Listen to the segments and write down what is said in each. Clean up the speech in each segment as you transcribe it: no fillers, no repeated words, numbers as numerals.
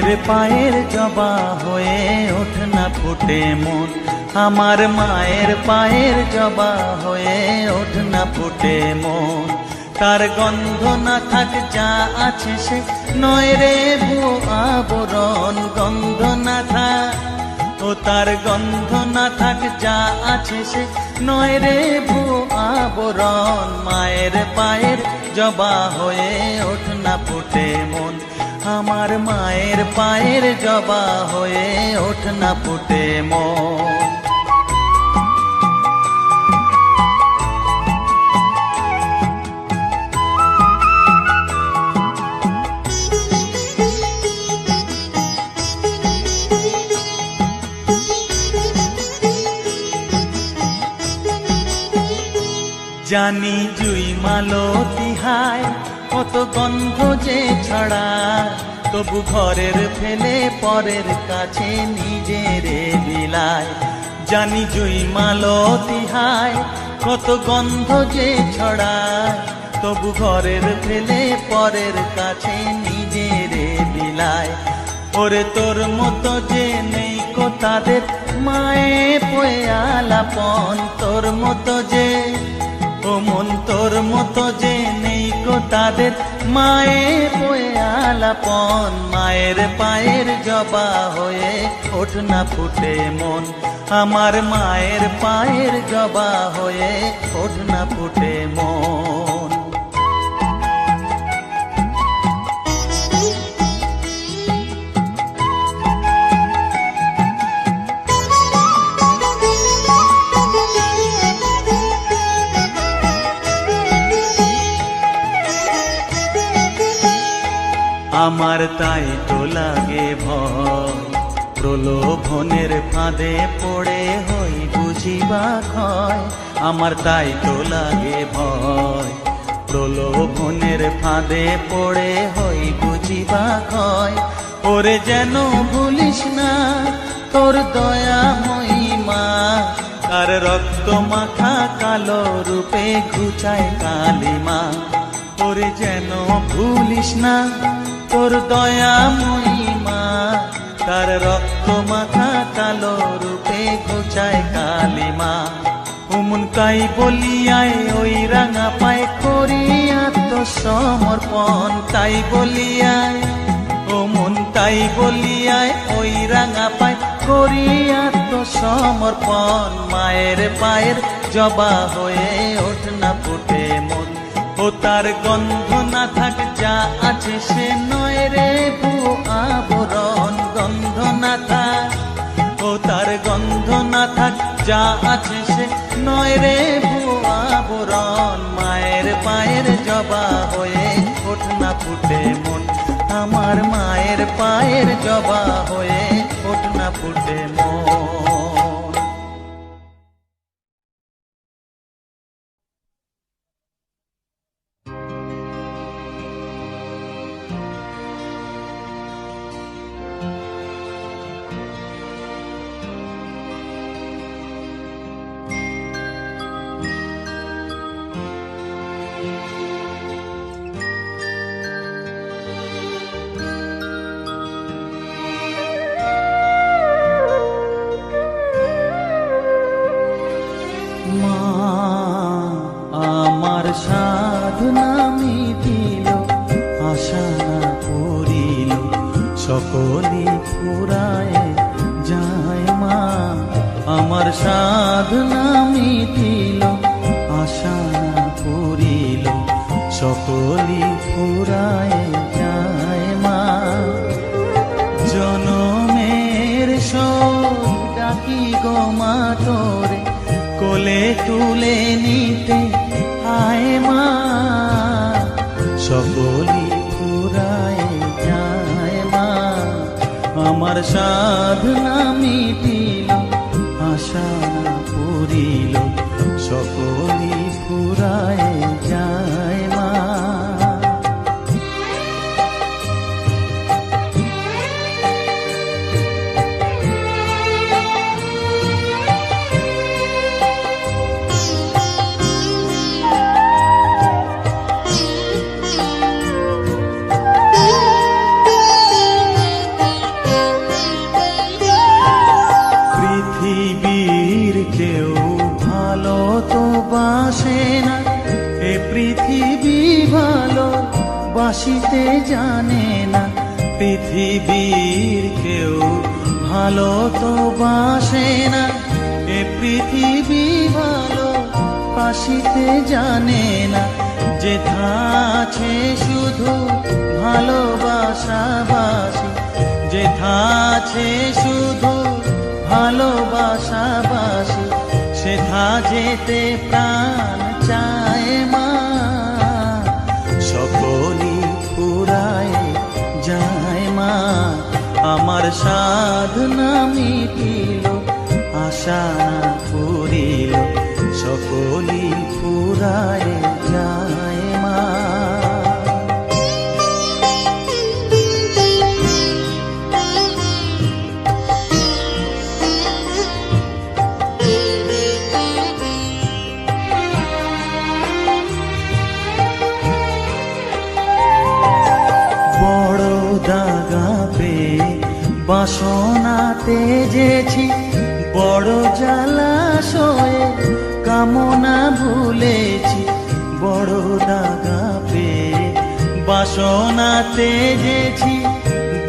মায়ের পায়ের জবা হয়ে ওঠ না ফুটে মন, আমার মায়ের পায়ের জবা হয়ে ওঠ না ফুটে মন। তার গন্ধ না থাক যা আছে সে নয় রে ভুয়ো আবরণ, গন্ধ না থাক ও তার গন্ধ না থাক যা আছে সে নয় রে ভুয়ো আবরণ। মায়ের পায়ের জবা হয়ে ওঠ না ফুটে মন, আমার মায়ের পায়ের জবা হয়ে ওঠ না ফুটে মন। জানি জুই মালতী হায় কত গন্ধ যে ছড়ায়, তবু ঘরের ফেলে পরের কাছে নিজেরে বিলায়। জানি জুই মালতী হায় কত গন্ধ যে ছড়ায়, তবু ঘরের ফেলে পরের কাছে নিজেরে বিলায়। ওরে তোর মতো যে নেই কো তাদের মায়ে পয়ে আলাপন, তোর মতো যে ও মন তোর মতো যে নেই কো তাদের মায়ে পয়ে আলাপন। মায়ের পায়ের জবা হয়ে ওঠ না ফুটে মন, আমার মায়ের পায়ের জবা হয়ে ওঠ না ফুটে মন। আমার তাই তো লাগে ভয়, প্রলোভনের ফাঁদে পড়ে হই বুঝিবা ক্ষয়। আমার তাই তো লাগে ভয়, প্রলোভনের ফাঁদে পড়ে হই বুঝিবা ক্ষয়। ওরে যেন ভুলিস না তোর দয়া মহিমা, তার রক্ত মাখা কালো রূপে ঘুচায় কালিমা। ওরে যেন ভুলিস না তোর দয়া মহিমা, তার রক্ত মাখা কালো রূপে ঘুচায় কালিমা। উমন তাই বলিয়ায় ওই রাঙা পায় করি আত্মসমর্পণ, তাই বলিয়ায় ও মন তাই বলিয়ায় ওই রাঙা পায় করি আত্মসমর্পণ। মায়ের পায়ের জবা হয়ে ওঠ না ফুটে মন, ও তার গন্ধ না থাক যা আছে সে নয় রে ভুয়ো আবরণ, গন্ধ না থাক ও তার গন্ধ না থাক যা আছে সে নয় রে ভুয়ো আবরণ। মায়ের পায়ের জবা হয়ে ওঠ না ফুটে মন, আমার মায়ের পায়ের জবা হয়ে ওঠ না ফুটে মন। সাধনা মিটিল আশা না পুরিল সকলে ফুরায় যায় মা, আমার সাধনা মিটিল আশা না পুরিল সকলে ফুরায় যায় মা। জনমের শোক ডাকি গো মা তোরে কোলে তুলে নিতে আয় মা, সকলি ফুরায় যায় মা, আমার সাধনা মিটিল আশা না পুরিল সকলি ফুরায় যায় মা। ভালো বাসিতে জানে না, পৃথিবীর কেউ ভালো তো বাসে না। এ পৃথিবী ভালো বাসিতে জানে না, যেথা আছে শুধু ভালোবাসাবাসি, যেথা আছে শুধু ভালোবাসাবাসি, সেথা যেতে প্রাণ চায় মা। সকলই ফুরায় যায় মা, আমার সাধনা মিটিল, আশা পুরিল, সকলই ফুরায় যায় মা। দাগা পেয়ে বাসনাতে যেছি, বড় জলাশয়ে কামনা ভুলেছি। বড় দাগা পেয়ে বাসনাতে যেছি,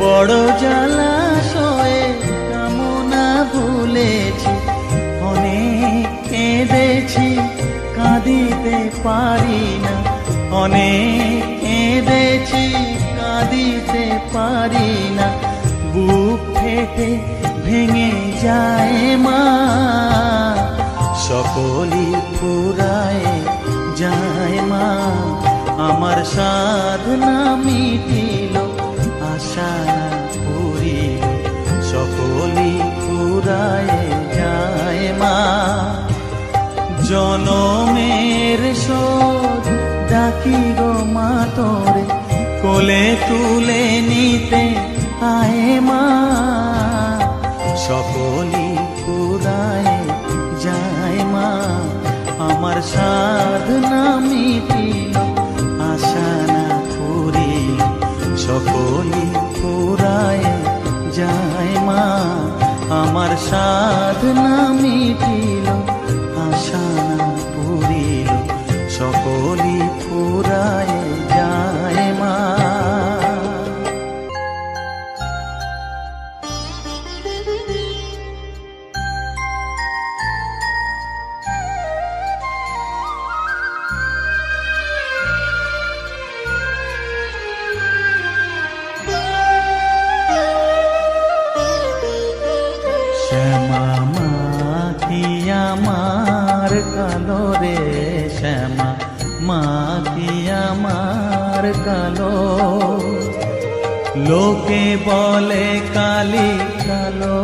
বড় জলাশয়ে কামনা ভুলেছি। অনেক কেঁদেছি কাঁদিতে পারি না, অনেক কেঁদেছি কাঁদিতে পারি না, বুক ফেটে ভেঙে যায় মা। সকলই ফুরায় যায় মা, আমার সাধনা মিটিল, আশা পুরিল, সকলই ফুরায় যায় মা। জনমের শোধ ডাকি গো মা তোরে, কোলে তুলে নিতে আয় মা। সকলই ফুরায় যায় মা, আমার সাধনা মিটিল, আশা না পুরিল, সকলই ফুরায় যায় মা। আমার সাধনা মিটিল, আশা না পুরিল, সকলই ফুরায় যায় মা। শ্যামা মা কি আমার কালো রে, শ্যামা মা কি আমার কালো। লোকে বলে কালি কালো,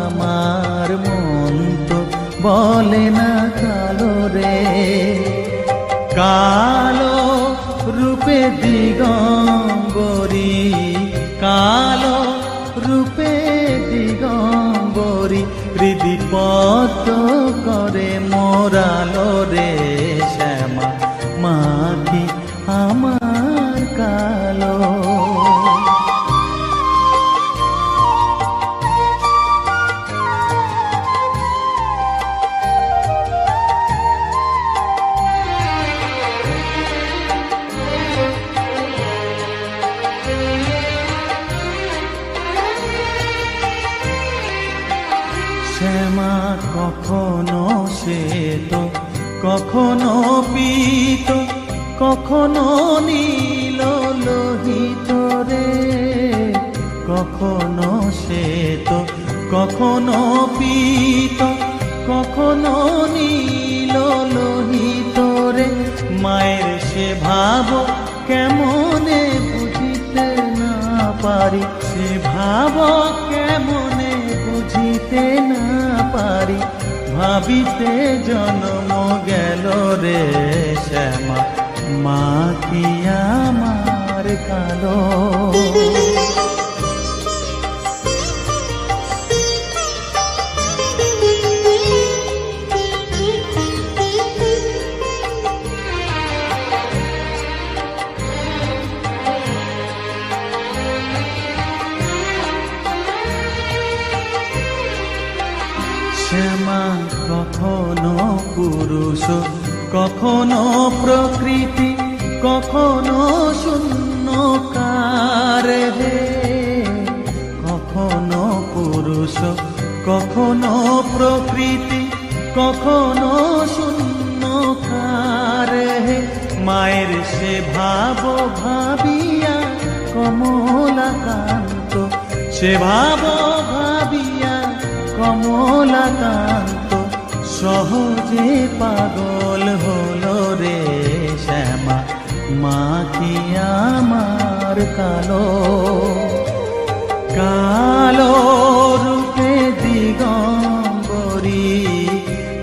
আমার মন তো বলে না কালো রে। কালো রূপে দিগম্বরী, কালো রূপে দিগম্বরী, হৃদিপত করে মোরালো রে। শ্যামা মা কি আমার কালো। শ্যামা কখনো শ্বেত, কখনো পীত, কখনো নীল লোহিত রে। কখনো শ্বেত, কখনো পীত, কখনো নীল লোহিত রে। মায়ের সে ভাব কেমনে বুঝিতে না পারি, সে ভাব কেমনে বুঝিতে না পারি, ভাবিতে জন্ম গেল রে। শ্যামা মা কি আমার কালো। শ্যামা কখনো পুরুষ, কখনো প্রকৃতি, কখনো শূন্যকার হে, কখনো পুরুষ, কখনো প্রকৃতি, কখনো শূন্যকার হে। মায়ের সে ভাব ভাবিয়া কমলাকান্ত, সে ভাব ভাবিয়া কমলাকান্ত সহজে পাগল হলো রে শ্যামা। মা কি আমার কালো, কালো রূপে দিগম্বরী,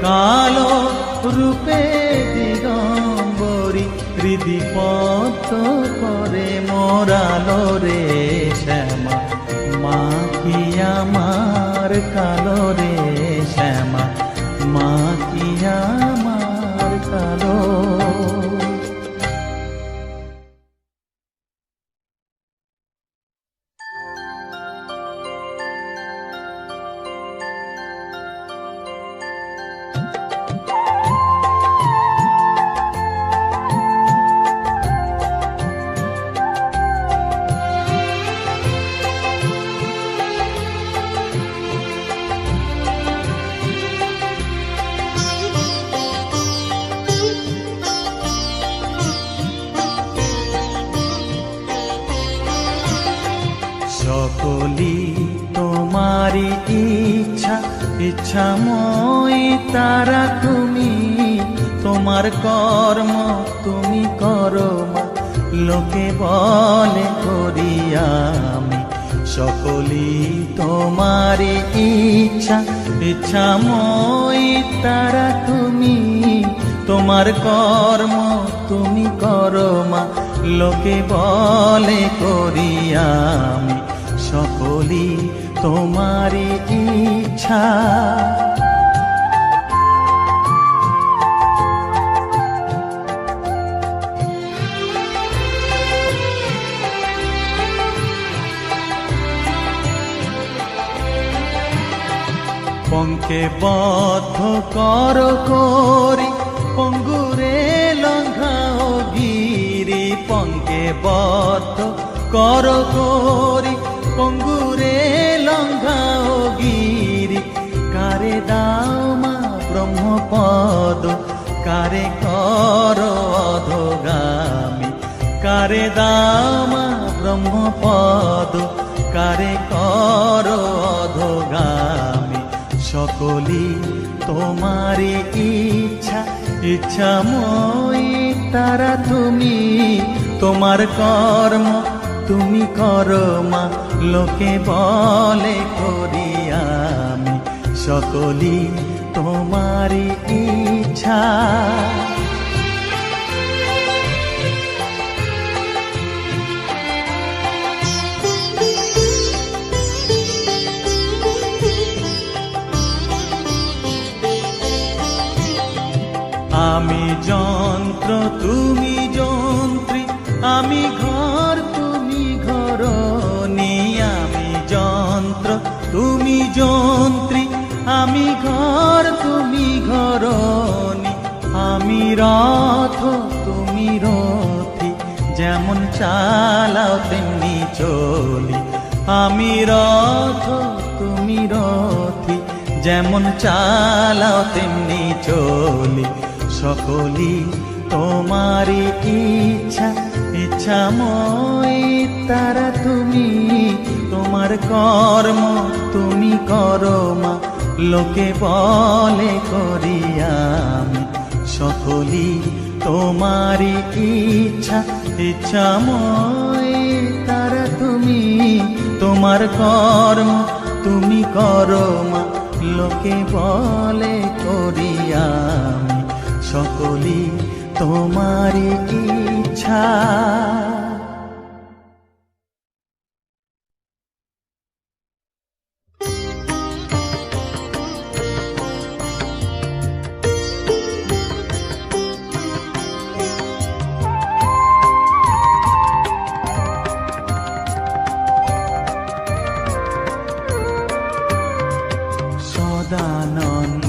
কালো রূপে দিগম্বরী হৃদি পদ্ম করে মোরালো রে শ্যামা। মা কি আমার কালো রে শ্যামা, মা কি আমার কালো। সকলি তোমারি ইচ্ছা, ইচ্ছাময়ী তারা তুমি। তোমার কর্ম তুমি করো মা, লোকে বলে করি আমি। সকলি তোমারি ইচ্ছা, ইচ্ছাময়ী তারা তুমি। তোমার কর্ম তুমি করো মা, লোকে বলে করি আমি। সকলি তোমারি ইচ্ছা। পঙ্কে বদ্ধ কর করি, পঙ্গুরে লঙ্ঘাও গিরি। পঙ্কে বদ্ধ কর করি, পঙ্গুরে লঙ্ঘাও গিরি। কারে দাও মা ব্রহ্মপদ, কারে কর অধোগামী। কারে দাও মা ব্রহ্মপদ, কারে কর অধোগামী। সকলি তোমারি ইচ্ছা, ইচ্ছাময়ী তারা তুমি। তোমার কর্ম তুমি করো মা, লোকে বলে করি আমি। সকলি তোমারি ইচ্ছা। আমি যন্ত্র তুমি যন্ত্রী, আমি ঘর তুমি ঘরণী। আমি যন্ত্র তুমি যন্ত্রী, আমি ঘর তুমি ঘরণী। আমি রথ তুমি রথী, যেমন চালাও তেমনি চলি। আমি রথ তুমি রথী, যেমন চালাও তেমনি চলি। সকলি তোমারি ইচ্ছা, ইচ্ছাময়ী তারা তুমি। তোমার কর্ম তুমি করো মা, লোকে বলে করি আমি। সকলি তোমারি ইচ্ছা, ইচ্ছাময়ী তারা তুমি। তোমার কর্ম তুমি করো মা, লোকে বলে করি আমি। সকলি তোমারি ইচ্ছা।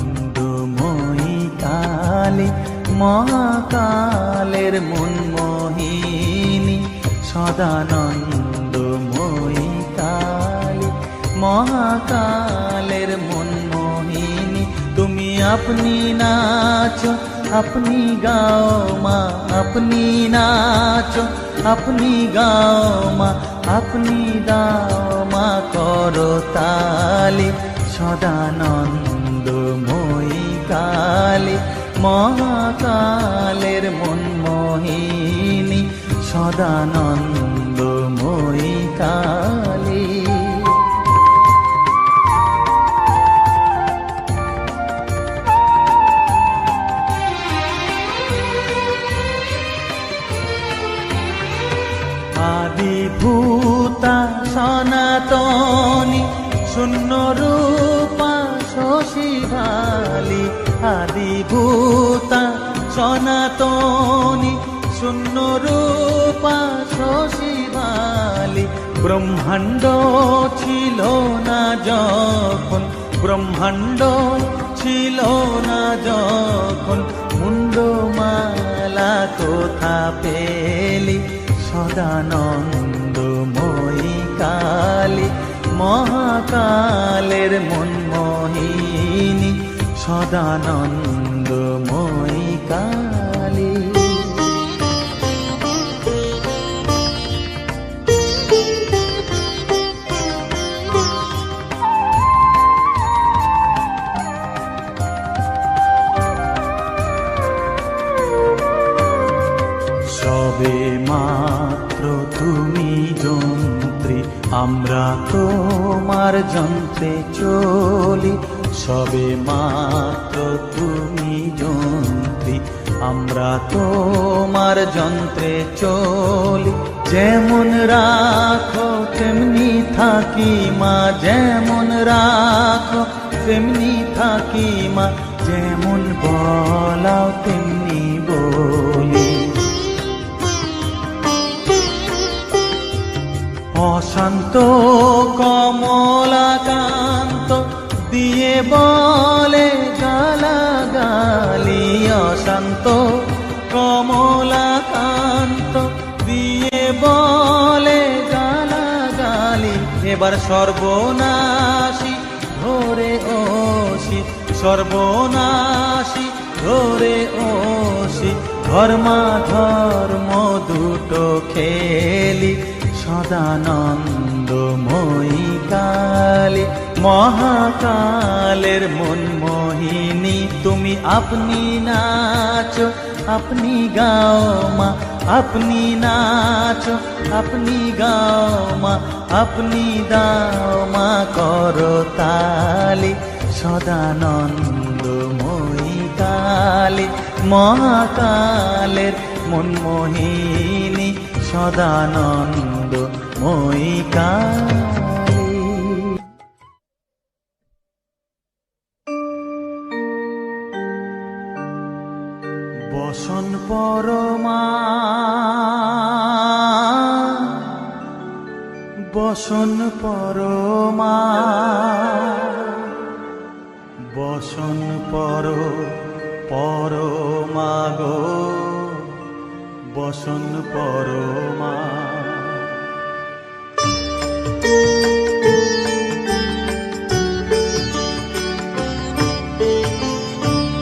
সদানন্দময়ী কালী, মহাকালের মনমোহী সদানন্দময়ী কালী, মহাকালের মনমোহিনী। তুমি আপনি নাচো, আপনি গাও মা, আপনি নাচো, আপনি গাও মা, আপনি দাও মা করতালি। সদানন্দময়ী কালী, মহাকালের মনমোহিনী, সদানন্দময়ী কালী। আদিভূতা সনাতনী, শূন্য রূপা শশী ভালি। আদিভূতা সনাতনী, শূন্য রূপা শশী ভালি। ব্রহ্মাণ্ড ছিল না যখন, ব্রহ্মাণ্ড ছিল না যখন, মুন্ডমালা কোথা পেলি। সদানন্দময়ী কালী, মহাকালের মনমোহিনী, সদানন্দময়ী কালী। সবে মাত্র তুমি যন্ত্রী, আমরা তোমার যন্ত্রে চলি। সবে মাত্র তুমি যন্ত্রী, আমরা তোমার যন্ত্রে চলি। যেমন রাখো তেমনি থাকি মা, যেমন রাখো তেমনি থাকি মা, যেমন বলাও তেমনি বলি। অশান্ত কমলাকান্ত দিয়ে বলে গালাগালি। অশান্ত কমলাকান্ত দিয়ে বলে গালাগালি। এবার সর্বনাশী ধরে ওসি, সর্বনাশী ধরে ওসি, ধর্মা ধর্ম দুটো খেলি। সদানন্দময়ী কালী, মহাকালের মনমোহিনী। তুমি আপনি নাচো, আপনি গাও মা, আপনি নাচো, আপনি গাও মা, আপনি দাও মা করতালি। সদানন্দময়ী কালী, মহাকালের মনমোহিনী, সদানন্দময়ী কালী। বসন পরমা, বসন পরমা, বসন পরমা গো, বসন পরমা।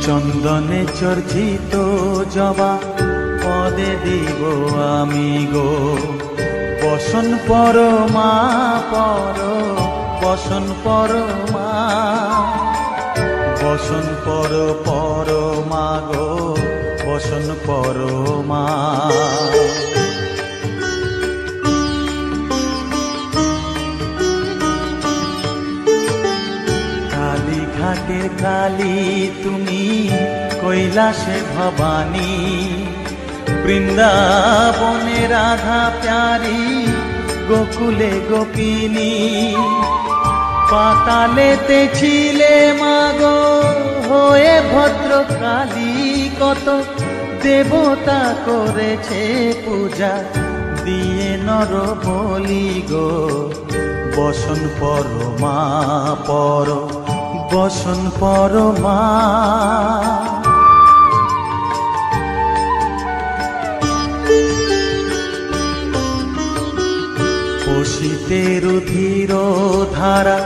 চন্দনে চর্চিত জবা পদে দিব আমি গো, বসন পরমা পর, বসন পরমা, বসন পরমা গো, বসন পরমা। কালীঘাটের কালী তুমি, কৈলাসে ভবানী, বৃন্দাবনে রাধা প্যারি, গোকুলে গোপিনী। পাতালেতে ছিলে মাগো হয়ে ভদ্রকালী, কত দেবতা করেছে পূজা দিয়ে নর বলি গো, বসন পরমা পর, বসন পরমা। শীতের ধীর ধারা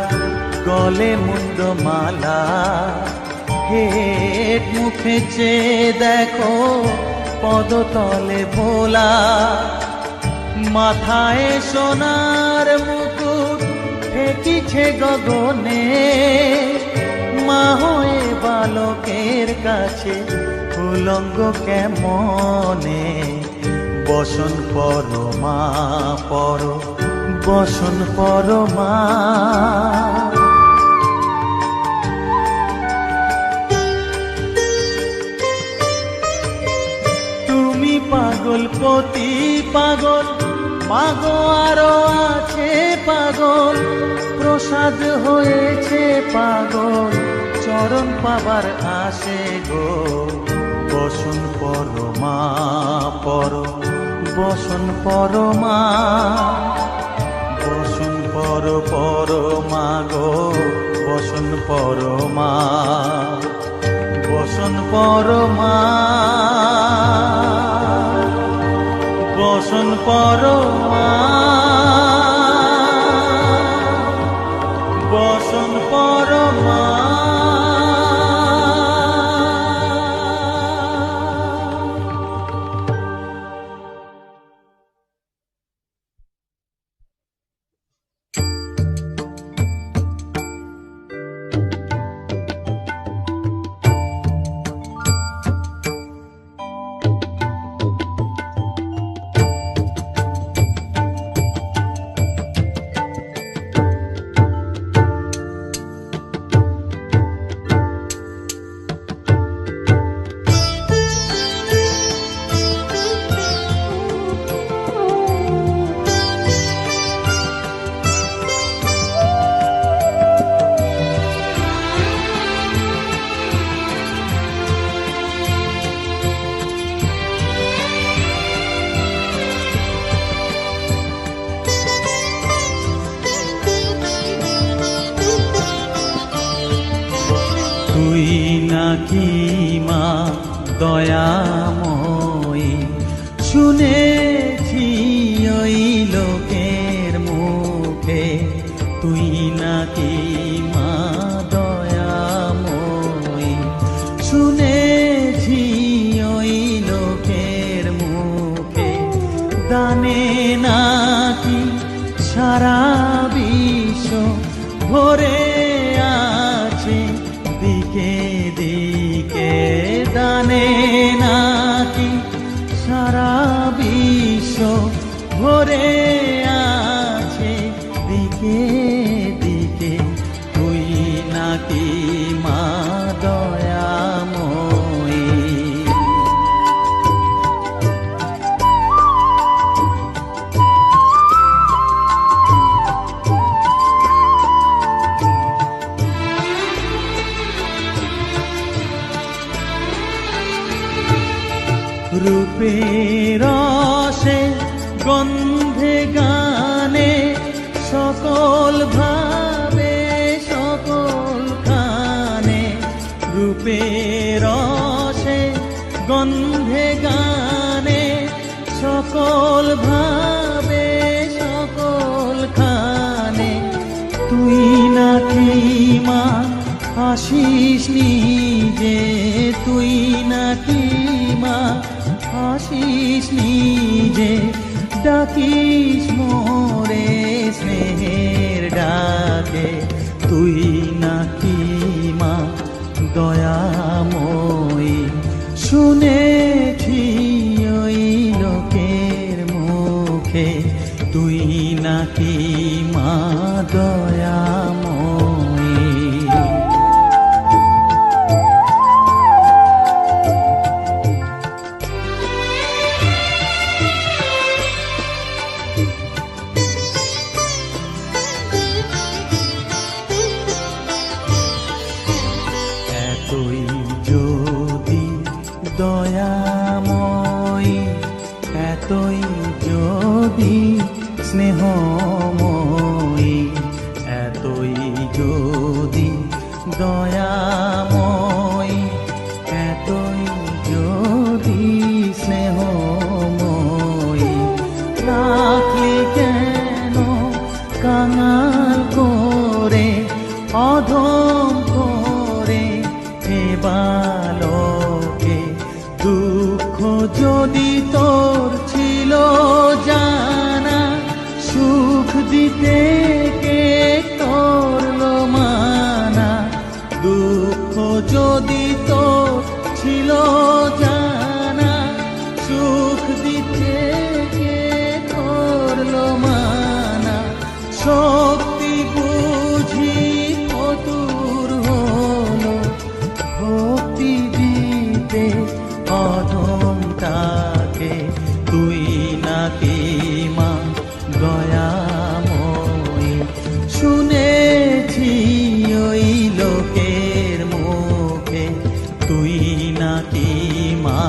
গলে মুন্ডমালা হেট মুখে চেয়ে দেখো পদতলে ভোলা মাথায় সোনার মুকুট ঠেকিছে গগনে মা হয়ে বালকের কাছে উলঙ্গ কেমনে বসন পরমা পর বসন পরমা তুমি পাগল পতি পাগল মাগো আরো আছে পাগল প্রসাদ হয়েছে পাগল চরণ পাবার আসে গো বসন পরমা পর বসন পরমা বসন পরমা গো বসন পরমা বসন পরমা বসন পরমা বসন পরমা তুই নাকি মা দয়াময়ী শুনেছি ওই লোকের মুখে তুই নাকি মা দয়াময়ী শুনেছি ওই লোকের মুখে দানে নাকি সারা বিশ্ব ভরে আছে দিকে দিকে দানে নাকি সারা বিশ্ব ভরে আছে দিকে দিকে তুই নাকি মা দয়াময়ী রূপের রসে গন্ধে গানে সকল ভাবে সকল খানে রূপের রসে গন্ধে গানে সকল ভাবে সকল খানে তুই নাকি মা আসিস নিজে তুই নাকি মা আসিস নিজে ডাকিস মোরে স্নেহের ডাকে তুই নাকি মা দয়াময়ী শুনেছি ওই লোকের মুখে তুই নাকি মা দয়াময়ী এতই যদি দয়াময়ী এতই যদি স্নেহময়ী এতই যদি দয়াময়ী এতই যদি স্নেহময়ী রাখলি কেন দিতে কে করলো মানা, দুঃখ যদি তো ছিল জানা, সুখ দিতে কে করলো মানা, শক্তি বুঝি কতুর হলো, ভক্তি দিতে অধমটাকে, তুই নাকি মা দয়াময়ী, শুনেছি ওই লোকের মুখে, তুই নাকি মা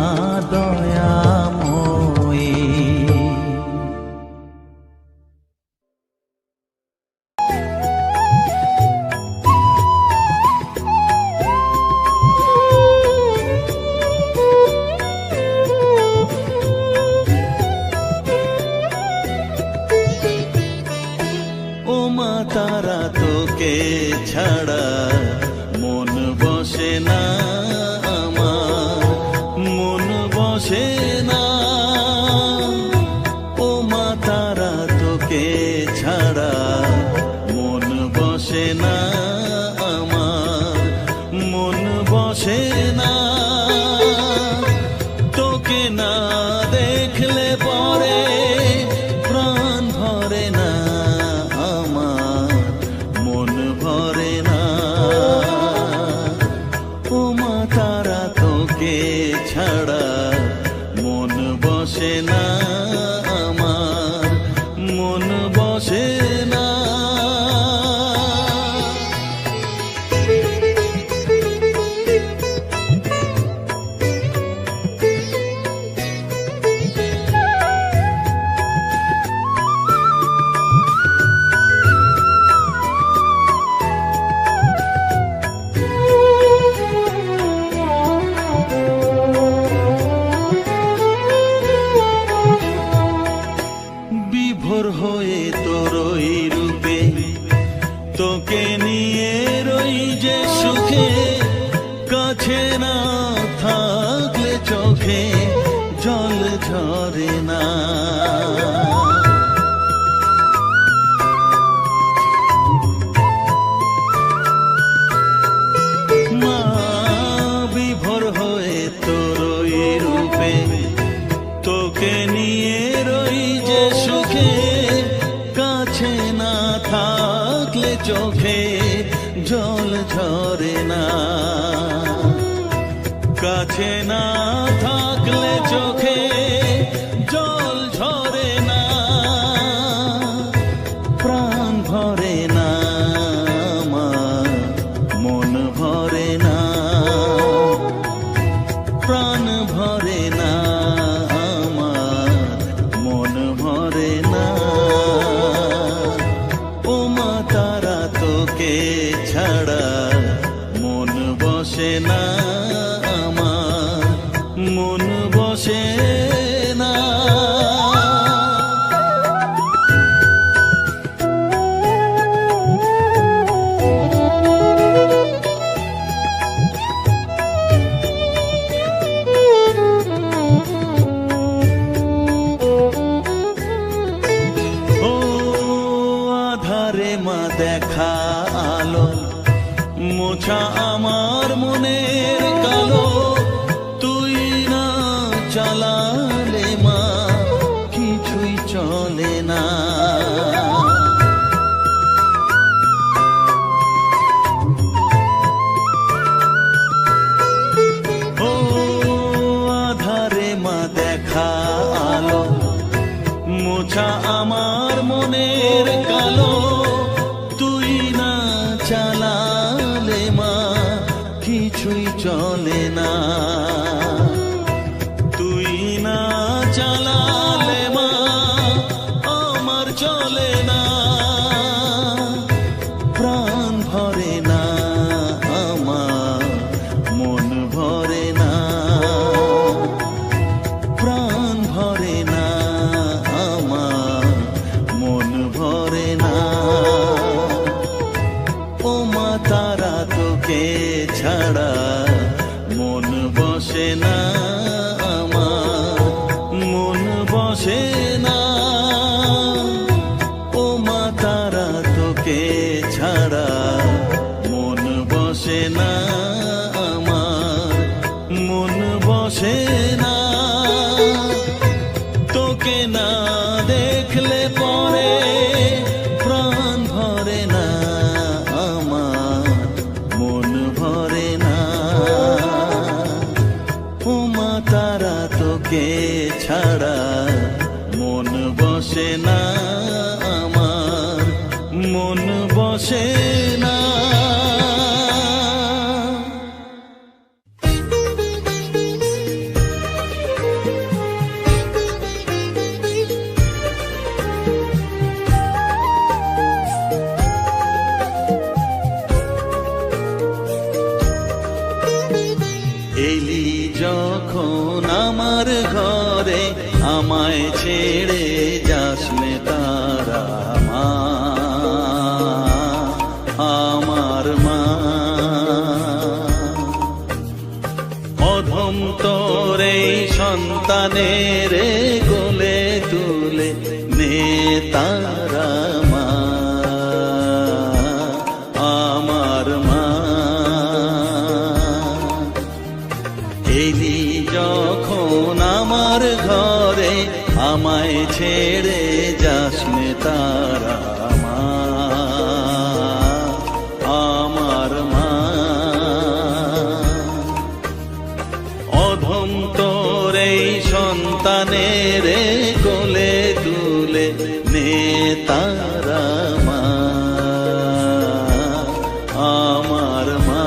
দয়াময়ী। ও মা তারা, তোকে ছাড়া মন বসে না আমার, মন বসে না। ও মা তারা, তোকে ছাড়া মন বসে না আমার, মন বসে না। তোকে না দেখলে পরে প্রাণ ভরে না আমার, মন ভরে না। ও মা তারা, তোকে ছাড়া মন বসে না আমার, মন বসে না। বিভোর হয়ে তোরই রূপে, তোকে নিয়ে রই যে সুখে, কাছে না থাকলে চোখে জল ঝরে না। মা বিভোর হয়ে তোরই রূপে, তোকে নিয়ে রই যে সুখে, কাছে না থাকলে চোখে জল ঝরে না। কাছে না থাকলে চোখে জল ঝরে না, প্রাণ ভরে না আমার, মন ভরে না, প্রাণ ভরে না আমার, মন ভরে না। ও মা তারা, তোকে ছাড়া মন বসে না আমার, মন বসে না। ও আধারে মা দেখা আলো, মোছা আমার মনের কালো, তুই না চালালে মা কিছুই চলে না। ও আধারে মা দেখা আলো, মোছা আমার মনের কালো, তুই না চালালে মা কিছুই চলে না। তুই না চালালে মা আমার চলে না, প্রাণ ভরে না আমার, মন ভরে না, প্রাণ ভরে না আমার, মন ভরে না। দেখলে পরে প্রাণ ভরে না আমার, মন ভরে না। ওমা তারা তোকে ছাড়া মন বসে না আমার, মন বসে না। এলি যখন আমার ঘরে, আমায় ছেড়ে যাস নে তারা মা, আমার মা। অধম তোর এই সন্তানের কোলে তুলে নে তারা মা, আমার মা। এলি যখন আমার ঘরে, আমায় ছেড়ে যাস নে তারা মা, আমার মা। অধম তোর এই সন্তানের কোলে তুলে নে তারা মা, আমার মা।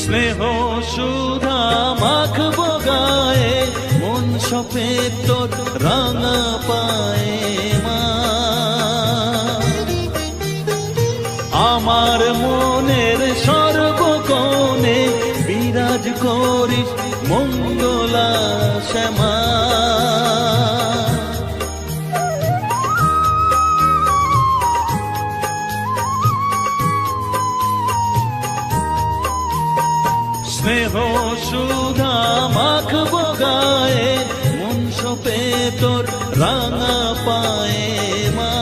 স্নেহ সুধা মাখবো গায়ে, মন সফেদ তোর রাঙা পায়ে মা। আমার মনের সর্বকোণে বিরাজ করিস মঙ্গলা শ্যামা। স্নেহ সুধা মাখবো গায়ে, মন সপে তোর রাঙা পায়ে মা।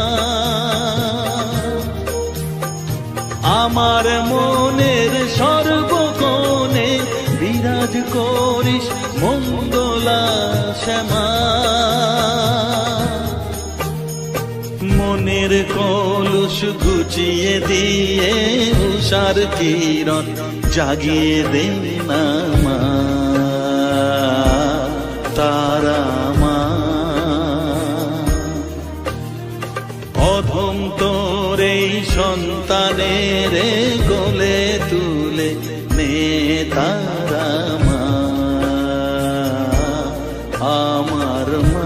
আমার মনের সর্বকোণে বিরাজ করিস মঙ্গলা শ্যামা। মনের কলুষ ঘুচিয়ে দিয়ে উষার কিরণ জাগিয়ে দে না মা, তারা মা। অধম তোর এই সন্তানের কোলে তুলে নে তারা মা, আমার মা।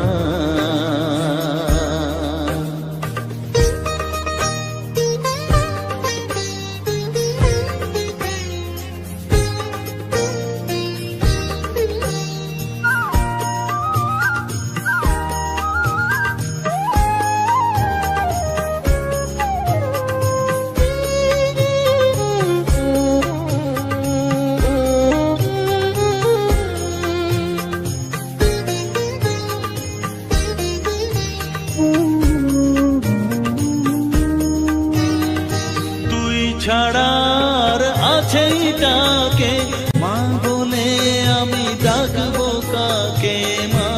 ছাড়ার আছেই ডাকে মা বলে আমি ডাকবো কাকে মা।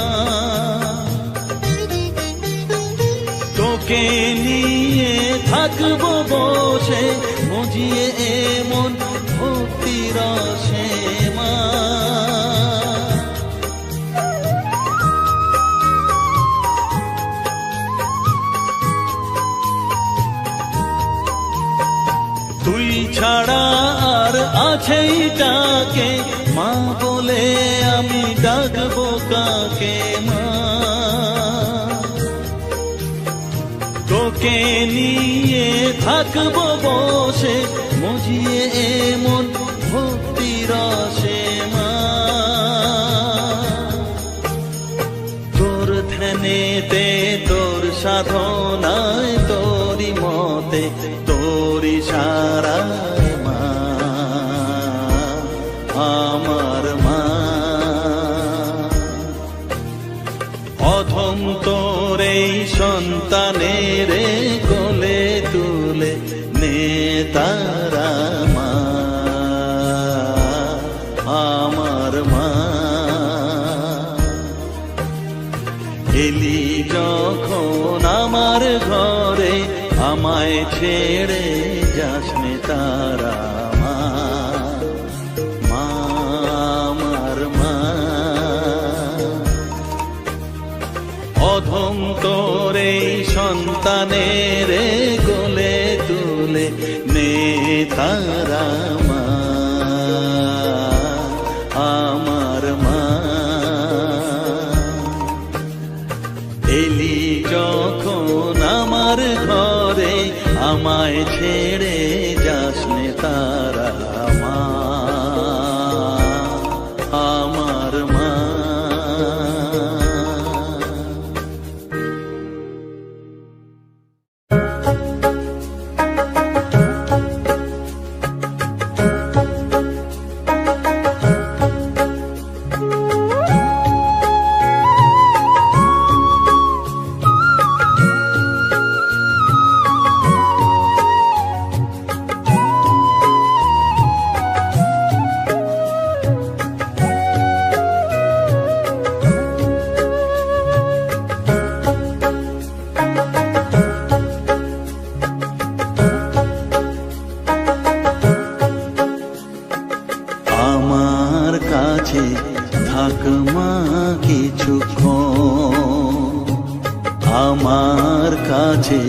তোকে নিয়ে থাকবো বসে মজিয়ে এমন ভক্তি রসে মা। তুই ছাড়া আর আছেই ডাকে মা বলে আমি ডাকবো কাকে মা। তোকে নিয়ে থাকবো বসে মজিয়ে এমন ভক্তি রসে মা। তোর ধ্যানেতে তোর সাধনায় তোরি মতে তোরি সারা সন্তানের কোলে তুলে নে তারা মা, আমার মা। এলি যখন আমার ঘরে আমায় ছেড়ে যাস নে তারা মা, মা আমার মা। অধম তোরে সন্তানের কোলে তুলে নে তারা মা, আমার মা। এলি যখন আমার ঘরে আমায় ছেড়ে যাস নে তারা মা, আমার মা। আমার কাছে থাক মা কিছুক্ষণ, আমার কাছে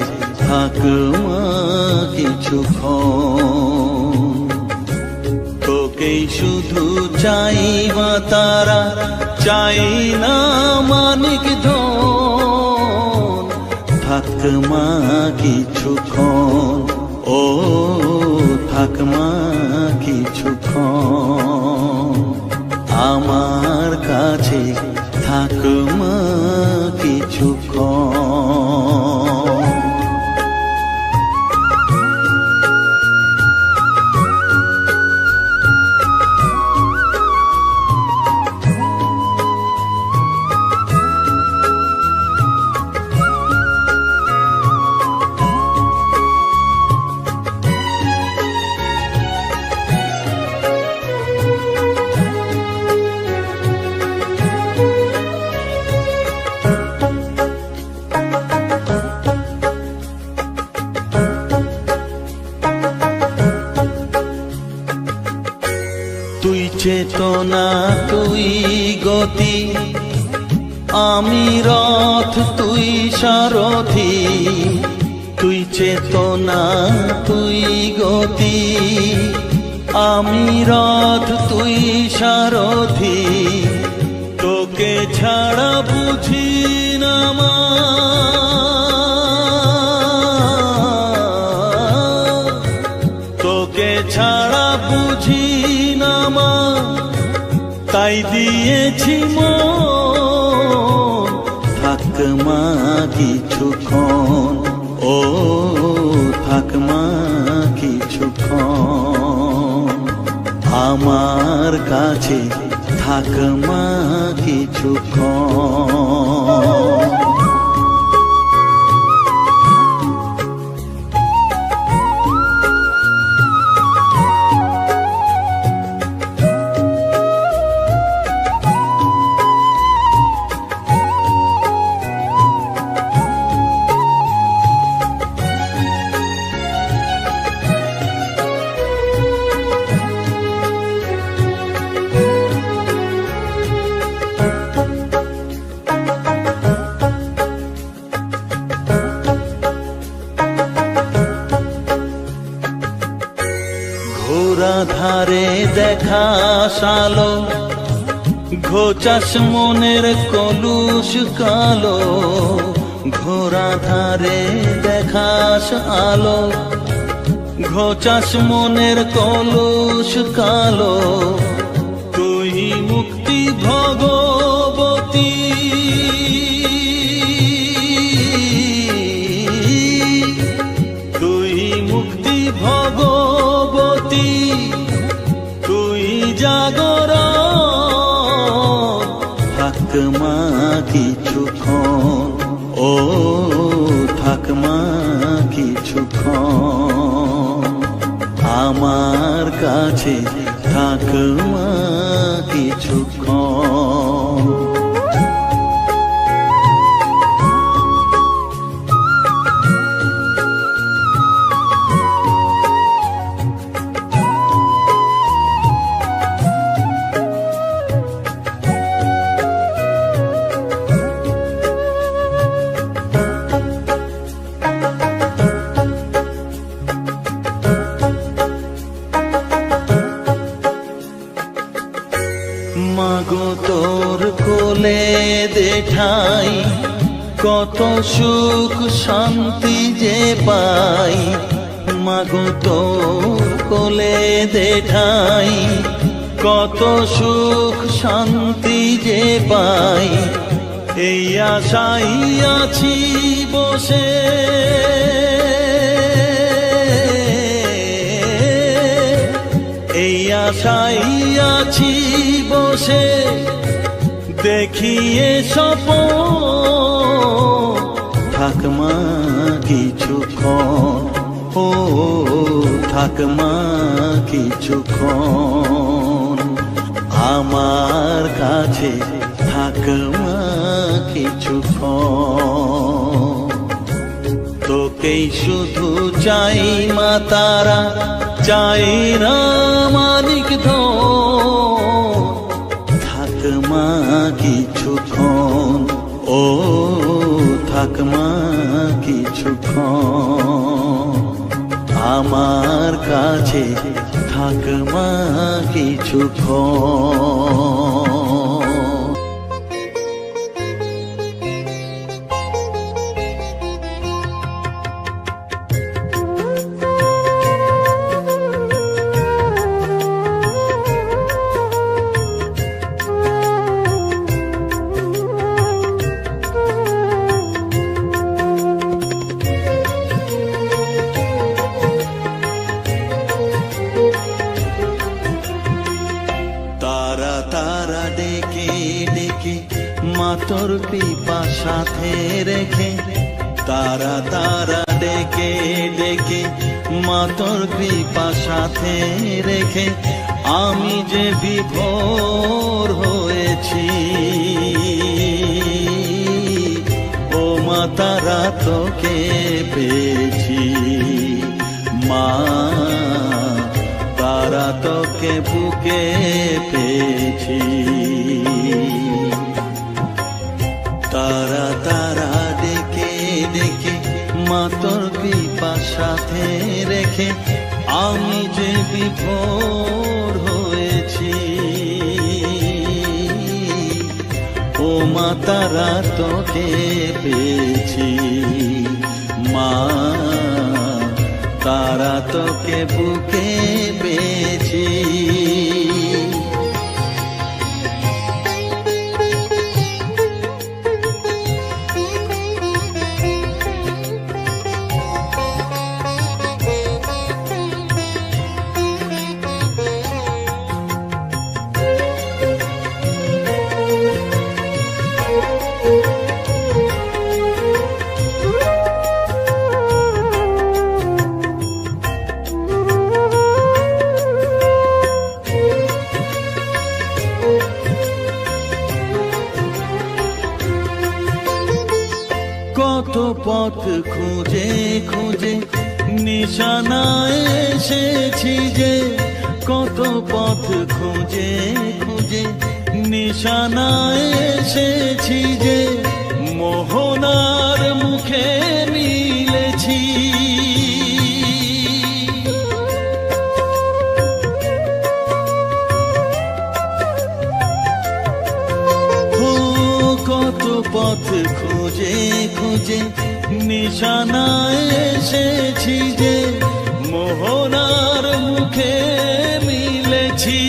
থাক মা কিছুক্ষণ। তোকেই শুধু চাই মা তারা, চাই না মানিক ধন। থাক মা কিছুক্ষণ, ও থাক মা কিছুক্ষণ। আমার কাছে থাক মা কিছুক্ষণ। তুই চেতনা, তুই গতি, আমি রথ, তুই সারথি। তুই চেতনা, তুই গতি, আমি রথ, তুই সারথি। তোকে ছাড়া বুঝি না মা, তোকে ছাড়া বুঝি না মা। তাই দিয়েছি মন, থাক মা কিছুক্ষণ, ও থাক মা কিছুক্ষণ। আমার কাছে থাক মা কিছুক্ষণ। ঘোরা ধারে দেখা সালো, ঘোচাস মনের কলুষ কালো। ঘোরা ধারে দেখাস আলো, ঘোচাস মনের কলুষ কালো। তুই মুক্তি ভগবতী, তুই মুক্তি ভগবতী। তুই জাগরণ, থাক মা কিছুক্ষণ, ও আমার কাছে থাক মা কিছুক্ষণ। মাগো তোর কোলে দেঠাই কত সুখ শান্তি যে পাই, মাগো তোর কোলে দেঠাই কত সুখ শান্তি যে পাই। এই আশাই আছি বসে, এই আশাই আছি বসে, দেখিয়ে স্বপন থাক মা কিছুক্ষণ, ও থাক মা কিছুক্ষণ। আমার কাছে থাক মা কিছুক্ষণ। তোকেই শুধু চাই মা তারা, চাই না মানিক ধন, থাক মা কিছুক্ষণ, ও থাক মা কিছুক্ষণ। আমার কাছে থাক মা কিছুক্ষণ। তারা তারা ডেকে ডেকে মা তোর কৃপা সাথে রেখে, তারা তারা ডেকে ডেকে মা তোর কৃপা সাথে রেখে, আমি যে বিভোর হয়েছি। ও মা তারা তোকে পেয়েছি, মা তারা তোকে বুকে পেয়েছি। তারা তারা ডেকে ডেকে মা তোর কৃপা সাথে রেখে, আমি যে বিভোর হয়েছি। ও মা তারা তোকে পেয়েছি, মা তারা তোকে বুকে পেয়েছি। কত পথ খুঁজে খুঁজে নিশানায় এসেছি যে, কত পথ খুঁজে খুঁজে নিশানায় এসেছি যে, মোহনার মুখে মিলেছি। কত পথ খুঁজে খুঁজে নিশানায় এসেছি যে, মোহনার মুখে মিলেছি।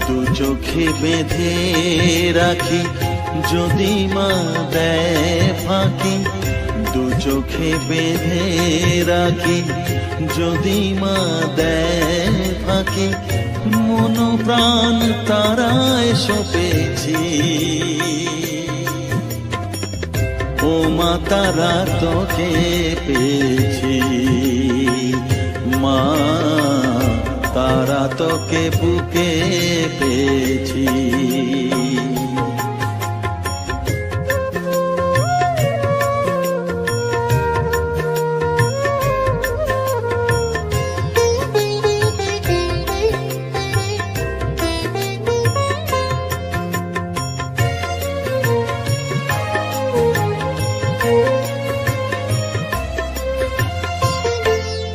দু চোখে বেঁধে রাখি যদি মা দেয় ফাঁকি, দু চোখে বেঁধে রাখি যদি মা দেয় ফাঁকি, মন প্রাণ তারায় সপেছি। ও মা তারা তোকে পেয়েছি। তোকে বুকে পেয়েছি।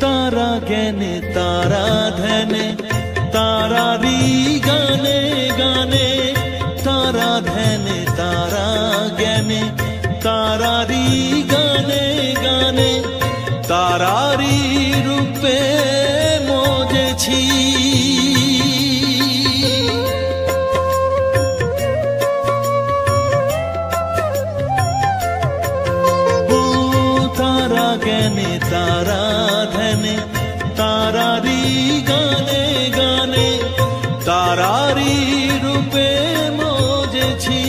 তারা জ্ঞানে তারা ধ্যানে তারারি গানে গানে, তারা ধ্যানে তারা জ্ঞানে তারারি গানে গানে, তারারি রূপে মজেছি। ও তারা জ্ঞানে তারা ধ্যানে তারারি গানে গানে, তারারি রূপে মজেছি।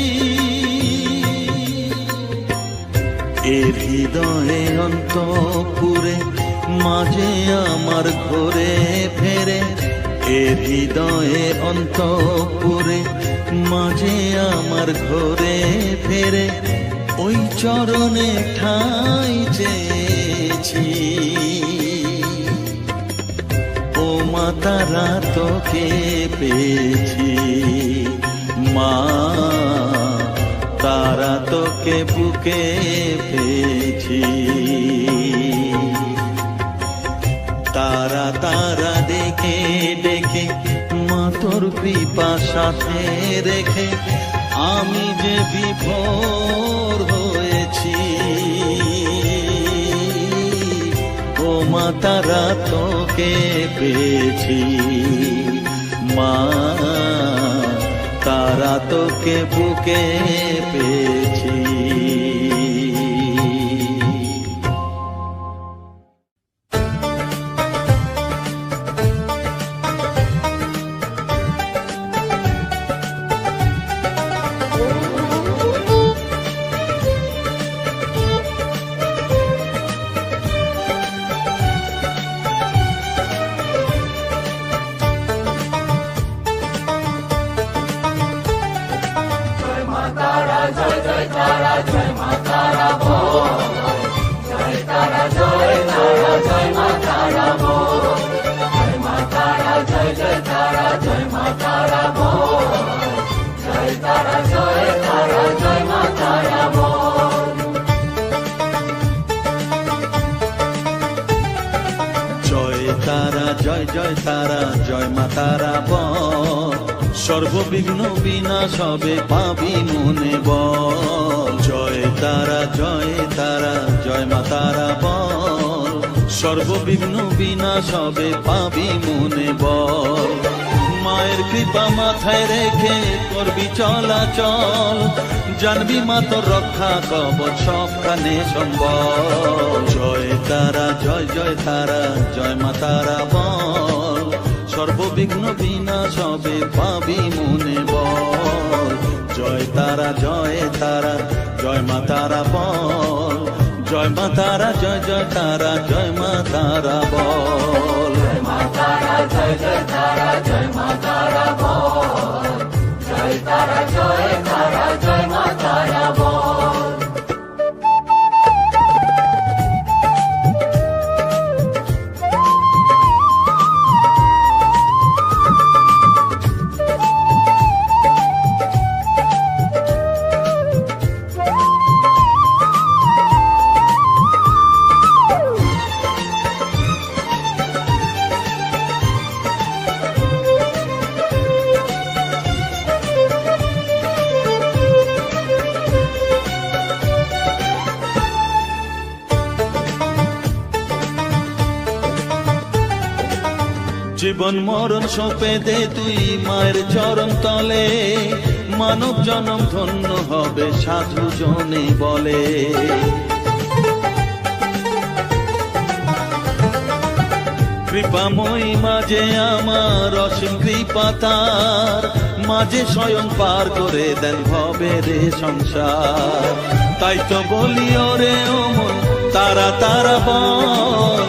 এর হৃদয়ে অন্তপুরে মাঝে আমার ঘরে ফেরে, এর হৃদয়ে অন্তপুরে মাঝে আমার ঘরে ফেরে, ওই চরণে ঠাঁই চেয়েছি। ও মা তারা তোকে পেয়েছি, মা তারা তোকে বুকে পেয়েছি। তারা তারা ডেকে ডেকে মা তোর কৃপা সাথে রেখে আমি যে বিভোর হয়েছি। ও মা তারা তোকে পেয়েছি, মা তারা তোকে বুকে পেয়েছি। জয় জয় তারা জয় মা তারা বল, সর্ববিঘ্ন বিনাশ হবে পাবি মনে বল। জয় তারা জয় মা তারা বল, সর্ববিঘ্ন বিনাশ হবে পাবি মনে বল। মায়ের কৃপা মাথায় রেখে করবি চলাচল, জানবি মা তোর রক্ষা কবচ সবখানে সম্বল। জয় তারা জয় মা তারা বল, সর্ববিঘ্ন বিনাশ হবে পাবি মনে বল। জয় তারা জয় মা তারা বল, জয় মা তারা জয় মা তারা বল। জয় মা তারা জয় মা তারা বল, জয় তারা জয় মা তারা বল। জীবন মরণ সঁপে দে তুই মায়ের চরণ তলে, মানব জনম ধন্য হবে সাধু জনে বলে। কৃপাময়ী মাঝে আমার অসীম কৃপা তার, মাঝে স্বয়ং পার করে দেন ভবের সংসার। তাই তো বলি ওরে ও মন তারা তারা বল,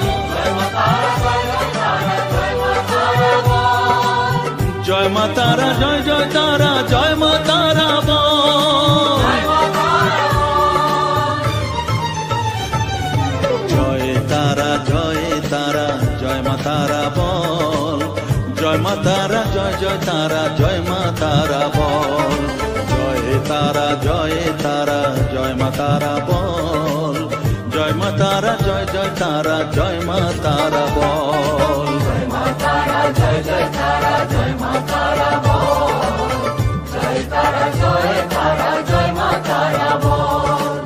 জয় মা তারা, জয় জয় তারা, জয় মা তারা বল। জয় তারা, জয় তারা, জয় মা তারা বল। জয় মা তারা, জয় জয় তারা, জয় মা তারা বল। জয় তারা, জয় তারা, জয় মা তারা বল। জয় মা তারা, জয় জয় তারা, জয় মা তারা বল। জয় মা তারা, জয় জয় তারা, জয় মা তারা বল। জয় তারা, জয় তারা, জয় মা তারা বল।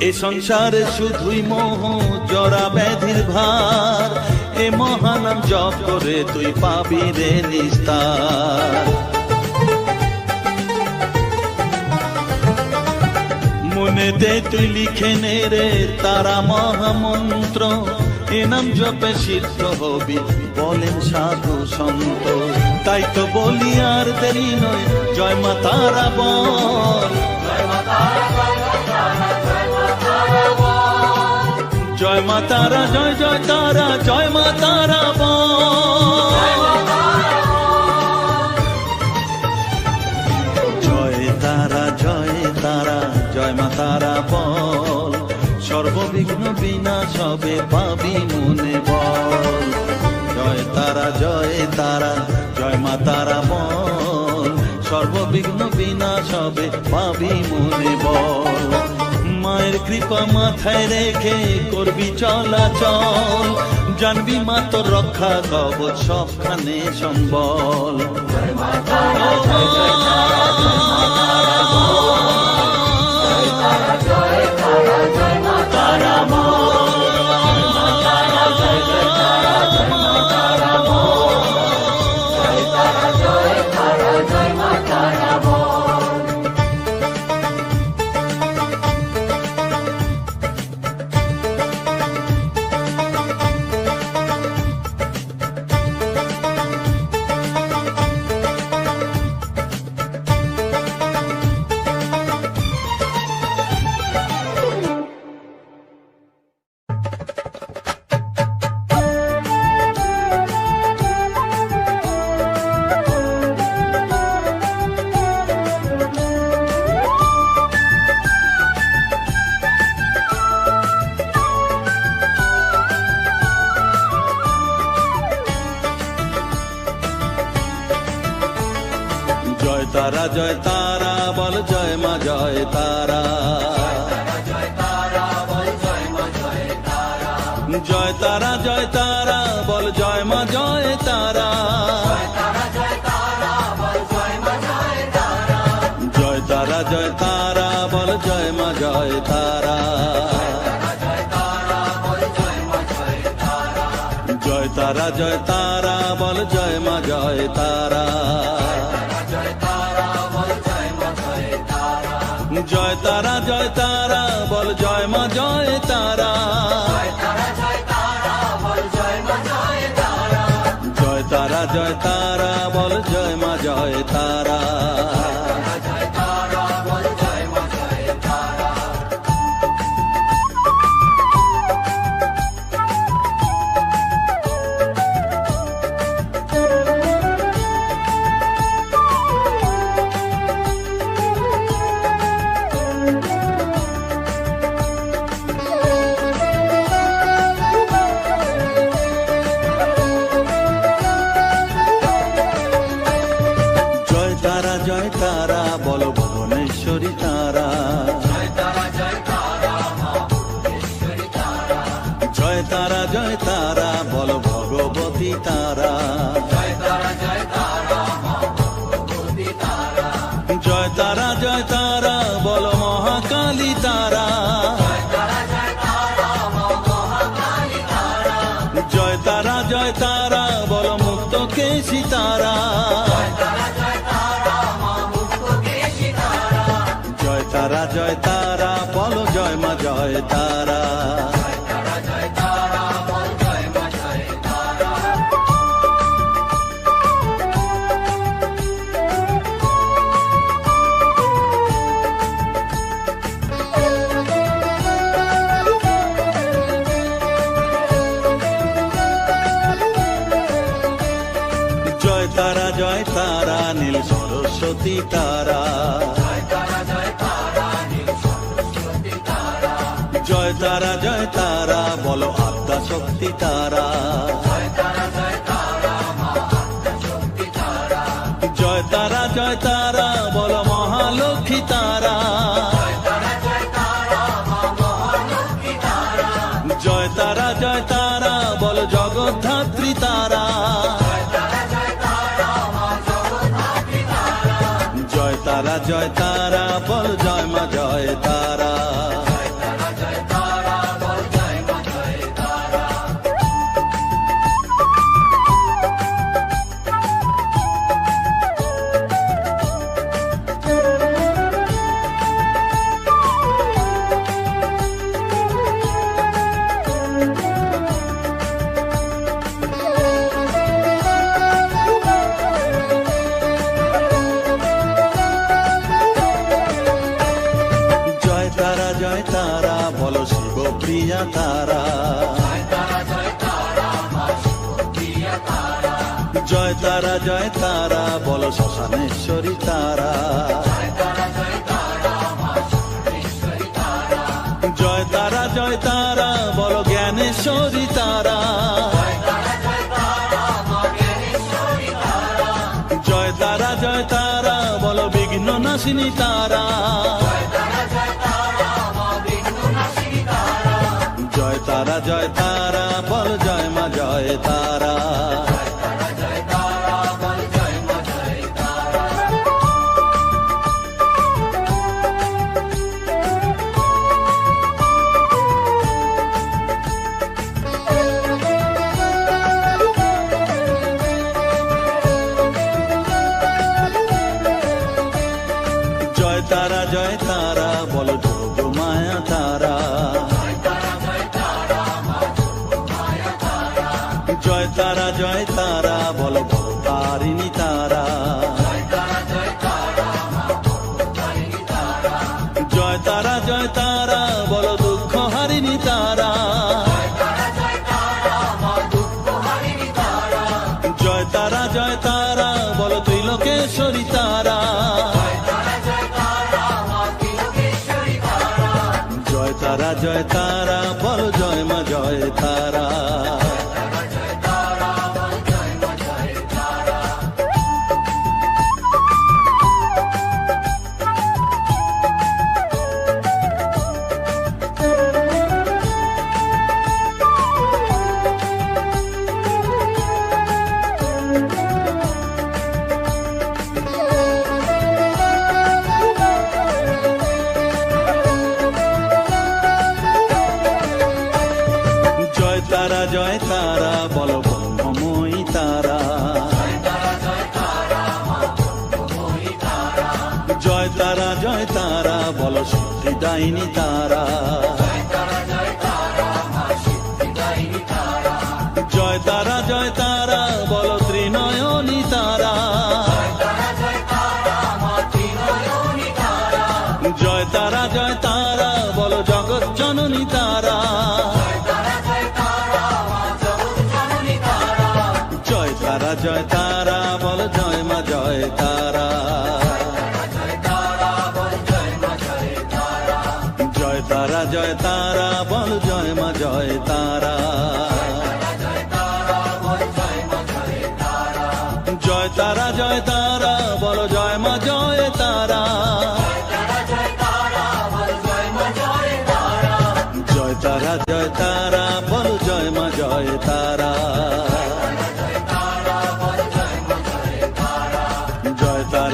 এ সংসারে শুধুই মোহ জরা ব্যাধির ভার, এ মহানাম জপ করে তুই পাবি রে নিস্তার। মনে দে তুই লিখে নে রে তারা মহামন্ত্র, এ নাম জপে সিদ্ধ হবি বলেন সাধু সন্ত। তাই তো বলি আর দেরি নয়, জয় মা তারা বল। জয় মা তারা, জয় মা তারা, জয় মা তারা বল। জয় মা তারা, জয় জয় তারা, জয় মা তারা বল। জয় তারা, জয় তারা, জয় মা তারা বল। সর্ববিঘ্ন বিনাশ হবে পাবি মনে বল। জয় তারা, জয় তারা, জয় মা তারা বল। সর্ববিঘ্ন বিনাশ হবে পাবি মনে বল। মায়ের কৃপা মাথায় রেখে করবি চলাচল, জানবি মা তোর রক্ষা কবচ সবখানে সম্বল। জয় মা তারা, জয় জয় তারা, জয় মা তারা বল। জয় তারা, জয় তারা, জয় মা তারা বল। জয় মা তারা, জয় জয় তারা, জয় মা তারা বল। জয় তারা, জয় তারা, জয় মা তারা বল। জয় তারা, জয় তারা বল, জয় মা জয় তারা। জয় তারা বল, জয় মা জয় তারা। জয় তারা, জয় তারা বল, জয় মা জয় তারা। জয় তারা, জয় তারা বল, জয় মা জয় তারা। জয় তারা, জয় তারা বল, জয় মা জয় তারা। জয় তারা বল, জয় মা জয় তারা। জয় তারা, জয় তারা বল, জয় মা জয় তারা। জয় তারা বল, জয় মা জয় তারা। জয় তারা, জয় তারা বল, জয় মা জয় তারা। জয় তারা, জয় তারা বল, জয় মা জয় তারা। জয় তারা, জয় তারা বল, জয় মা জয় তারা। জয় তারা বল, জয় মা জয় তারা। জয় তারা বলো জয় মা জয় তারা। জয় তারা নীল সরস্বতী তারা, জয় তারা বলো আদ্যা শক্তি তারা, জয় তারা বলো মহালক্ষ্মী তারা, জয় তারা বলো জগদ্ধাত্রী তারা, জয় তারা বল জয় মা জয় তারা। জয় তারা বলো শিবপ্রিয়া তারা, জয় তারা বলো শ্মশানেশ্বরী তারা, জয় তারা বলো জ্ঞানেশ্বরী তারা, জয় তারা বলো বিঘ্ন নাশিনী তারা, জয় তারা বল জয় মা জয় তারা। জয় তারা বলো যোগ মায়া তারা, জয় তারা বলো ভবতারিণী তারা, জয় তারা বলো দুঃখ হারিণী তারা, জয় তারা বলো ত্রিলোকেশ্বরী তারা, জয় তারা বলো জয় মা জয় তারা। জয় তারা বলো ব্রহ্মময়ী তারা, জয় তারা বলো সিদ্ধিদায়িনী তারা, জয় তারা বলো ত্রিনয়নী তারা, জয় তারা বলো জগৎ জননী তারা, জয় তারা বল জয় মা জয় তারা। জয় তারা বল জয় মা জয় তারা। জয় তারা বল জয় মা জয় তারা। জয় তারা বল জয় মা জয় তারা।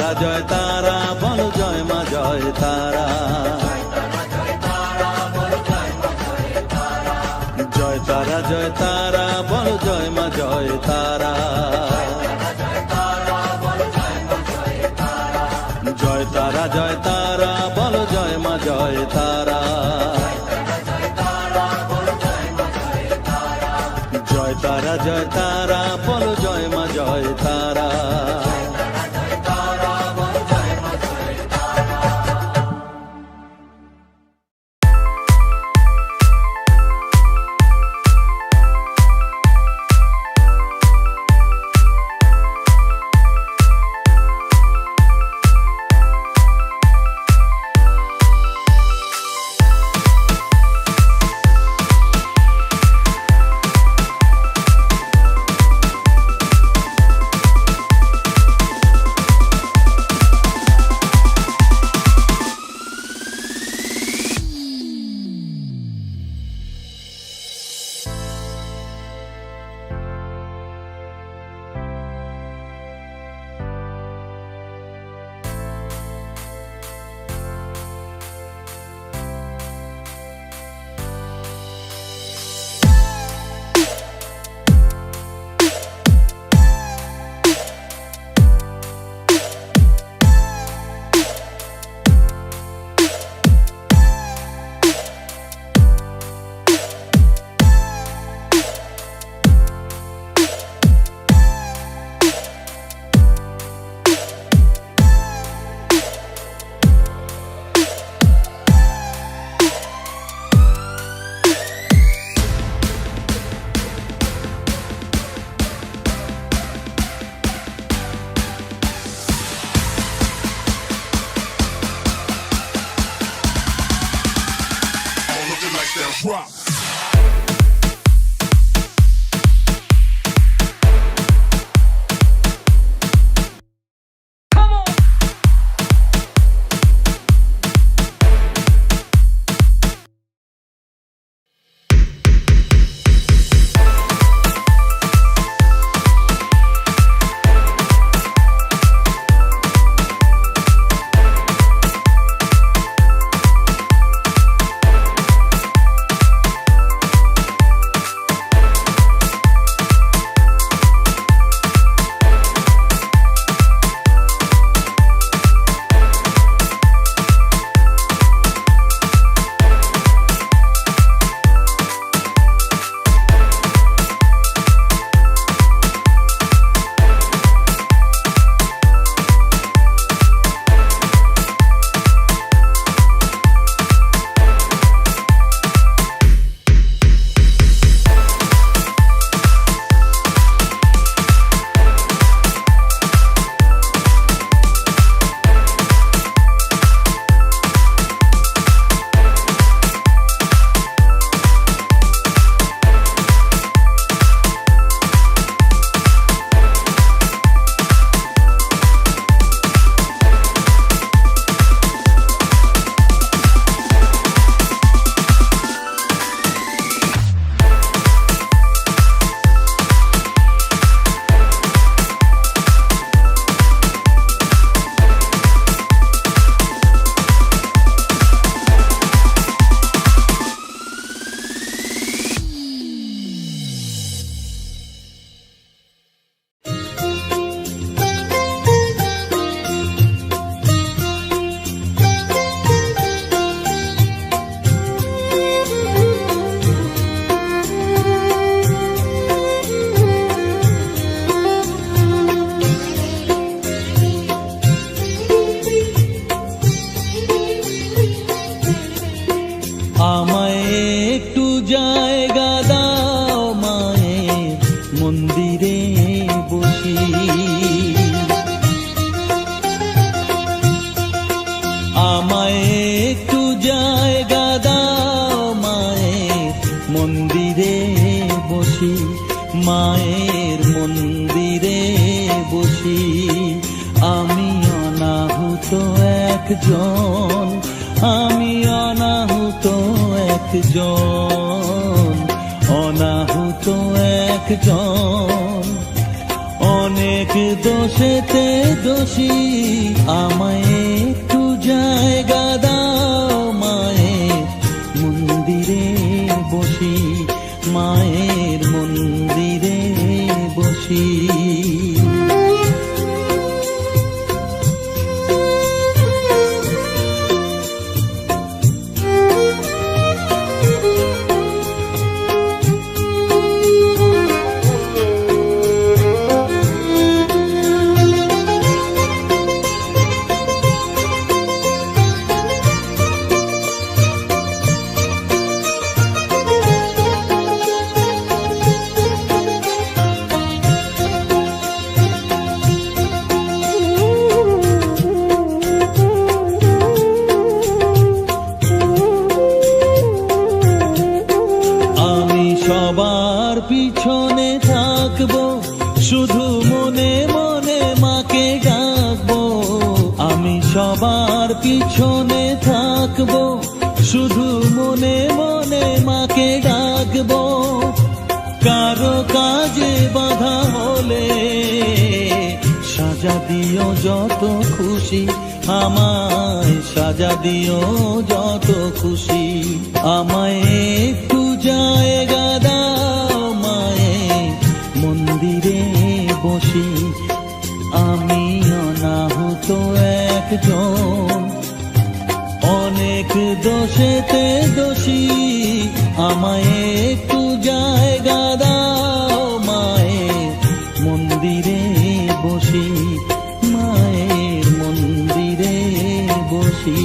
জয় তারা বল জয় মা জয় তারা। জয় তারা বল জয় মা জয় তারা। জয় তারা বল জয় মা জয় Drop. আমায় একটু জায়গা দাও মায়ের মন্দিরে বসি, আমায় একটু জায়গা দাও মায়ের মন্দিরে বসি, মায়ের মন্দিরে বসি। আমি অনাহুত একজন, আমি অনাহুত একজন, অনাহুত একজন, অনেক দোষেতে দোষী। আমায় একটু জায়গা দাও মায়ের মন্দিরে বসি, মায়ের মন্দিরে বসি। সবার পিছনে থাকবো, শুধু মনে মনে মাকে ডাকবো। আমি সবার পিছনে থাকবো, শুধু মনে মনে মাকে ডাকবো। কারো কাজে বাধা হলে সাজা দিও যত খুশি, আমায় সাজা দিও যত খুশি। আমায় একটু জায়গা দাও মায়ের মন্দিরে বসি, আমি অনাহুত একজন, অনেক দোষেতে দোষী। আমায় একটু জায়গা দাও মায়ের মন্দিরে বসি, মায়ের মন্দিরে বসি।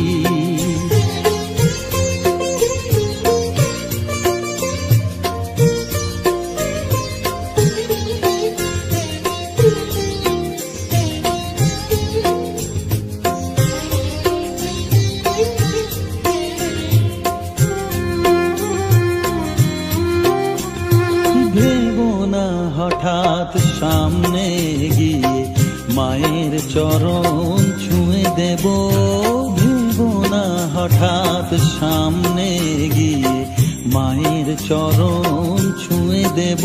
হঠাৎ সামনে গিয়ে মায়ের চরণ ছুঁয়ে দেব, ভেবো না হঠাৎ সামনে গিয়ে মায়ের চরণ ছুঁয়ে দেব।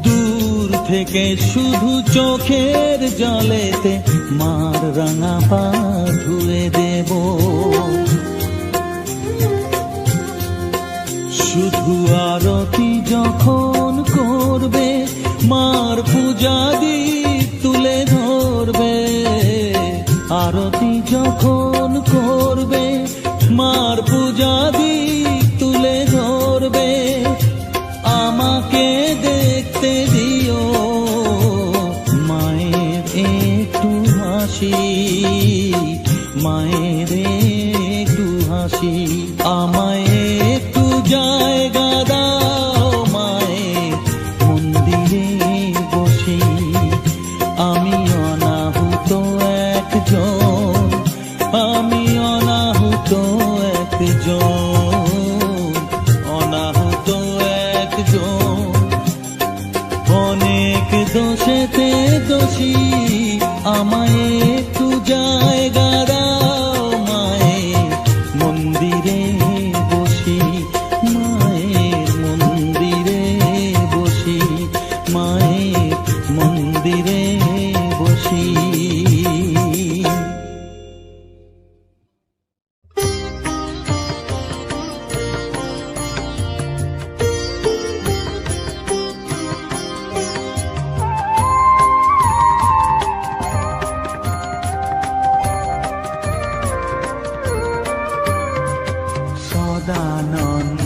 দূর থেকে শুধু চোখের জলেতে মার রাঙা পা ধুয়ে দেব। শুধু আরতি যখন করবে মার পূজা দীপ তুলে ধরবে, আরতি যখন করবে মার পূজা দীপ তুলে ধরবে। আমাকে দেখতে দিও মায়ের একটু হাসি, মায়ের একটু হাসি। আমায় একটু জায়গা দাও মায়ের মন্দিরে বসি, আমি অনাহুত একজন, আমি অনাহুত একজন, অনাহুত একজন। অনেক দোষেতে দোষী, আমায় একটু জায়গা দাও মায়ের মন্দিরে বসি, মায়ের মন্দিরে বসি, মায়ের মন্দিরে বসি।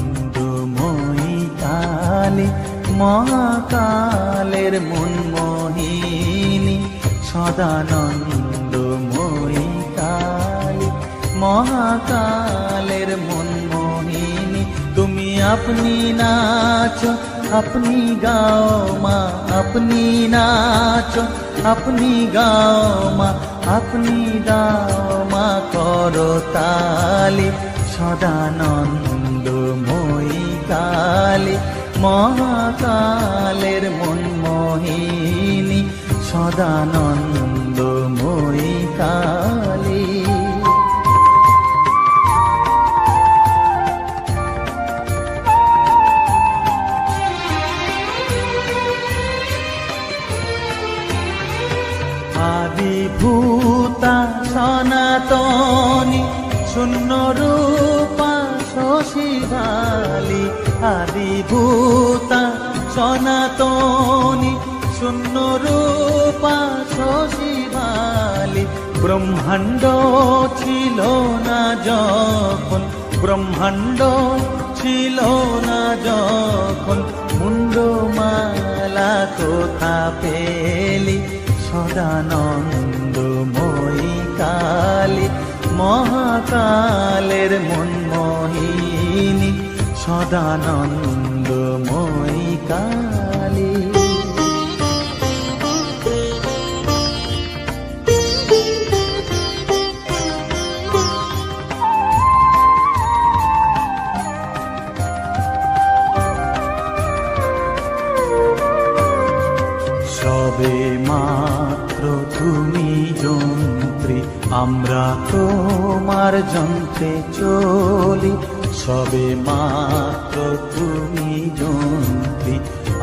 সদানন্দময়ী কালী মহাকালের মনমোহিনী, সদানন্দময়ী কালী মহাকালের মনমোহিনী। তুমি আপনি নাচো আপনি গাও মা, আপনি নাচো আপনি গাও মা, আপনি গাও মা করতালি। সদানন্দময়ী কালী মহাকালের মনমোহিনী, সদানন্দময়ী কালী। আদিভূতা সনাতনী শূন্য রূপা শশীবালী, আদিভূতা সনাতনী শূন্য রূপা শশীবালী। ব্রহ্মাণ্ড ছিল না যখন, ব্রহ্মাণ্ড ছিল না যখন, মুন্ডমালা কোথা পেলি। সদানন্দময়ী কালী মহাকালের মনমোহিনী, সদানন্দময়ী কালী। সবে মাত্র তুমি যন্ত্রী, আমরা তোমার যন্ত্রে চলি। সবে মাত্র তুমি যন্ত্রী,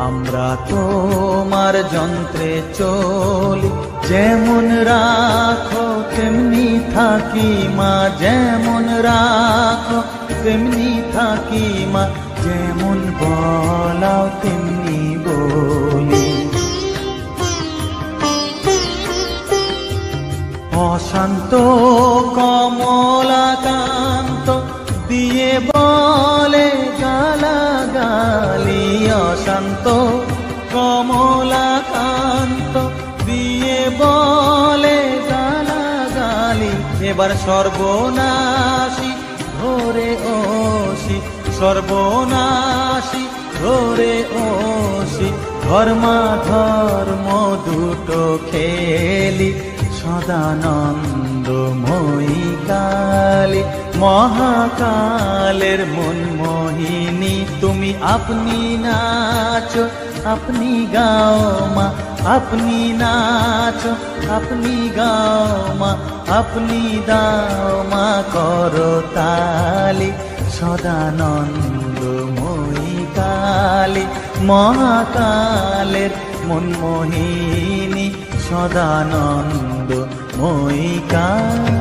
আমরা তোমার যন্ত্রে চলি। যেমন রাখো তেমনি থাকি মা, যেমন রাখো তেমনি থাকি মা, যেমন বলাও তেমনি বলি। অশান্ত কমলাকান্ত দিয়ে বলে গালাগালি, অশান্ত কমলাকান্ত দিয়ে বলে গালাগালি। এবার সর্বনাশী ধরে ওসি, সর্বনাশী ধরে ওসি, ধর্মাধর্ম দুটো খেলি। সদানন্দময়ী কালী মহাকালের মনমোহিনী, তুমি আপনি নাচো আপনি গাও মা আপনি নাচো আপনি গাও মা আপনি দাও মা করো তালি সদানন্দময়ী কালী মহাকালের মনমোহিনী সদানন্দময়ী কালী।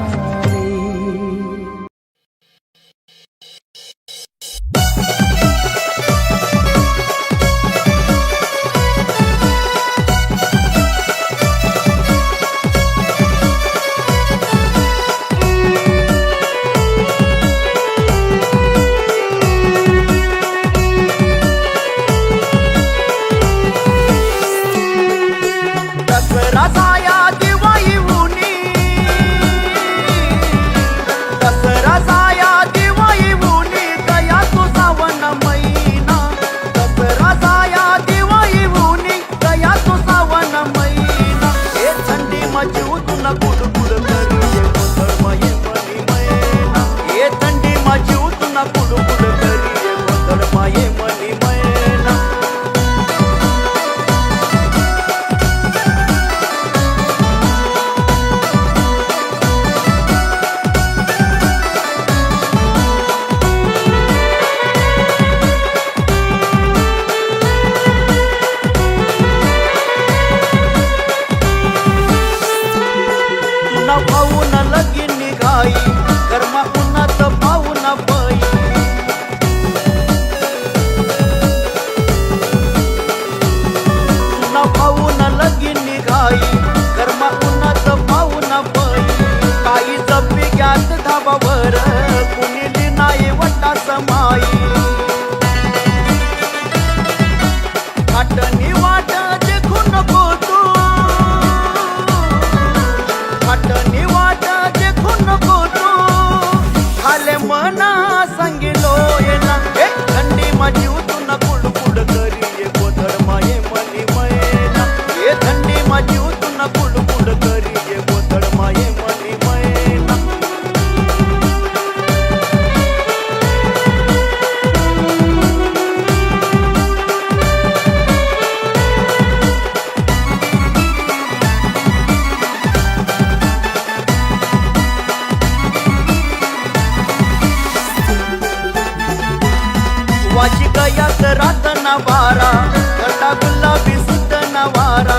वारा गटा गुलाबी सुद्ध नवारा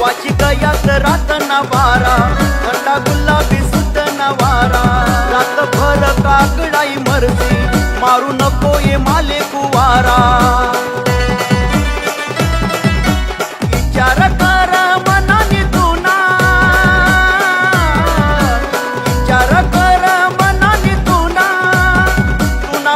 वाची गयात रात नवारा गटा गुलाबी सुद्ध नवारा रात भर काकडाई मरसी मारू नको ये माले कुवारा विचार कर मनानी तुना विचार कर मनानी तुना तुना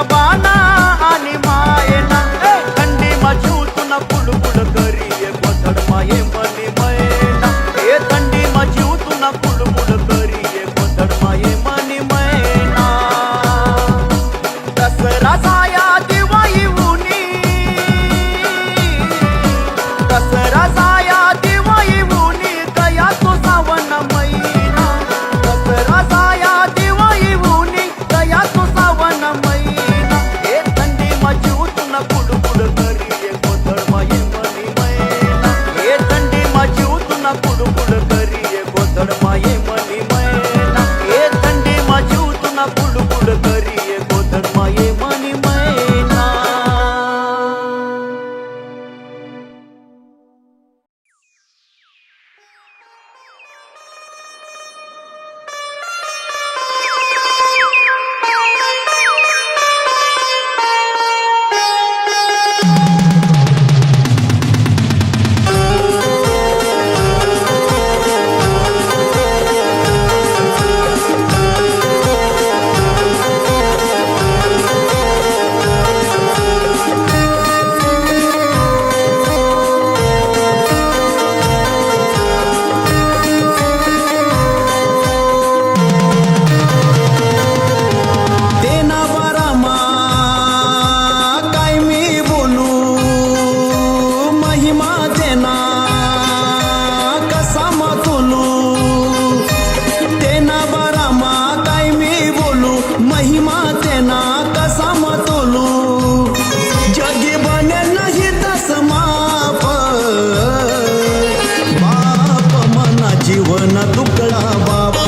तुकडा बाप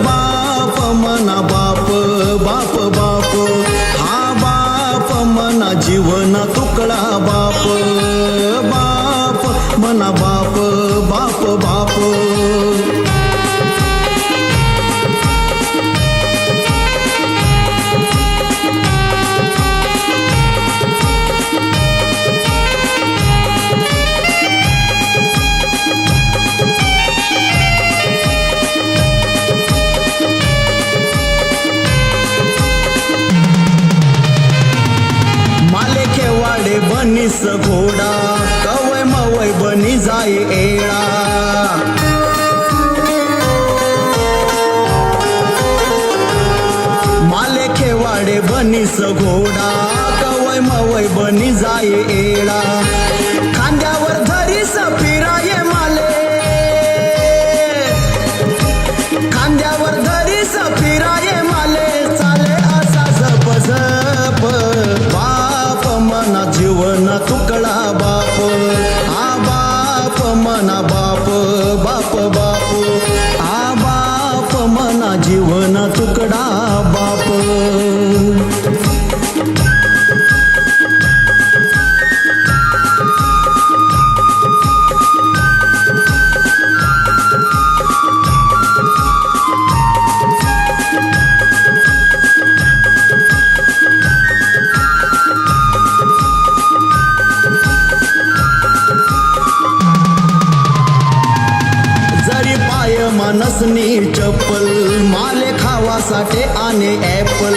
बाप मना बाप बाप बाप हा बाप मना जीवन तुकडा बाप बाप मना बाप बाप बाप बनीस घोडा कवय मवय बनी जाय एळा माले खेवाडे बनीस घोडा कवय मवय बनी जाय एळा खांद्यावर धरीस फिराये माले खांद्यावर धरीस फिराये माले चाले असा जप जप मना जीवन तुकडा बाप आ बाप मना बाप बाप बाप आ बाप मना जीवन तुकडा बाप मानसनी चप्पल माले खावासाठी आने ॲपल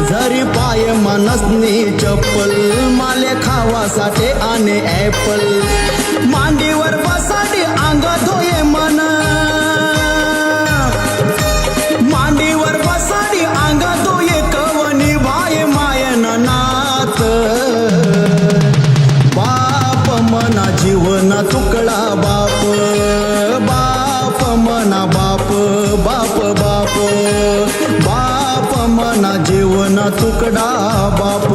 जरी पाय मानसनी चप्पल माले खावासाठी आने ॲपल मांडीवर बसाडी अंग धोये मन मांडीवर बसाडी अंग धोये कवनी भाय मायन नात मना जीवन तुकडा बाप बाप मना बाप बाप बाप बाप मना जीवन तुकडा बाप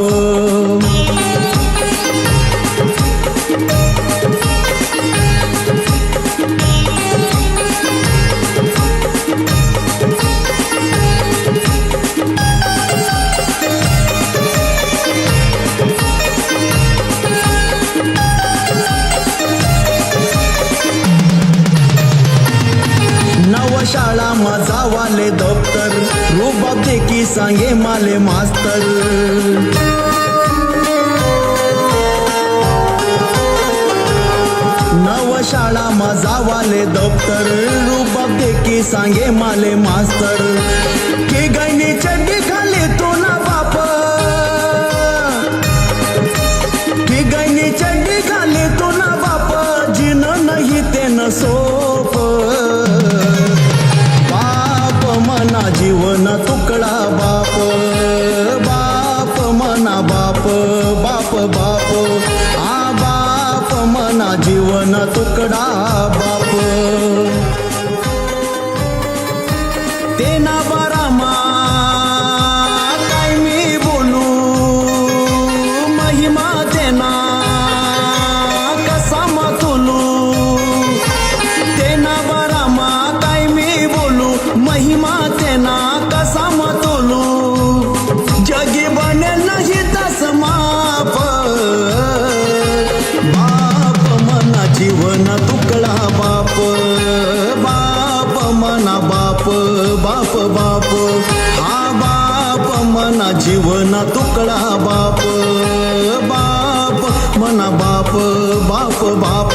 शाळा माझा वाले दप्तर रुबाब देखी सांगे माले मास्तर नव शाळा माझा वाले दप्तर रुबाब देखी सांगे माले मास्तर की गैनी चड्डी खाली तो ना बाप की गैनी चड्डी खाली तो ना बाप जिन नाही ते न सोप मना जीवन तुकडा बाप बाप मना बाप बाप बाप आ बाप मना जीवन तुकडा बाप तेना बारामा काय मी बोलू महिमा तेना कसा मतुलू तेना बारामा काय मी बोलू महिमा तेना कसा मतोलू जगी बने नाही तस माप बाप मना जीवन तुकडा बाप बाप मना बाप बाप बाप हा बाप मना जीवन तुकडा बाप बाप मना बाप बाप बाप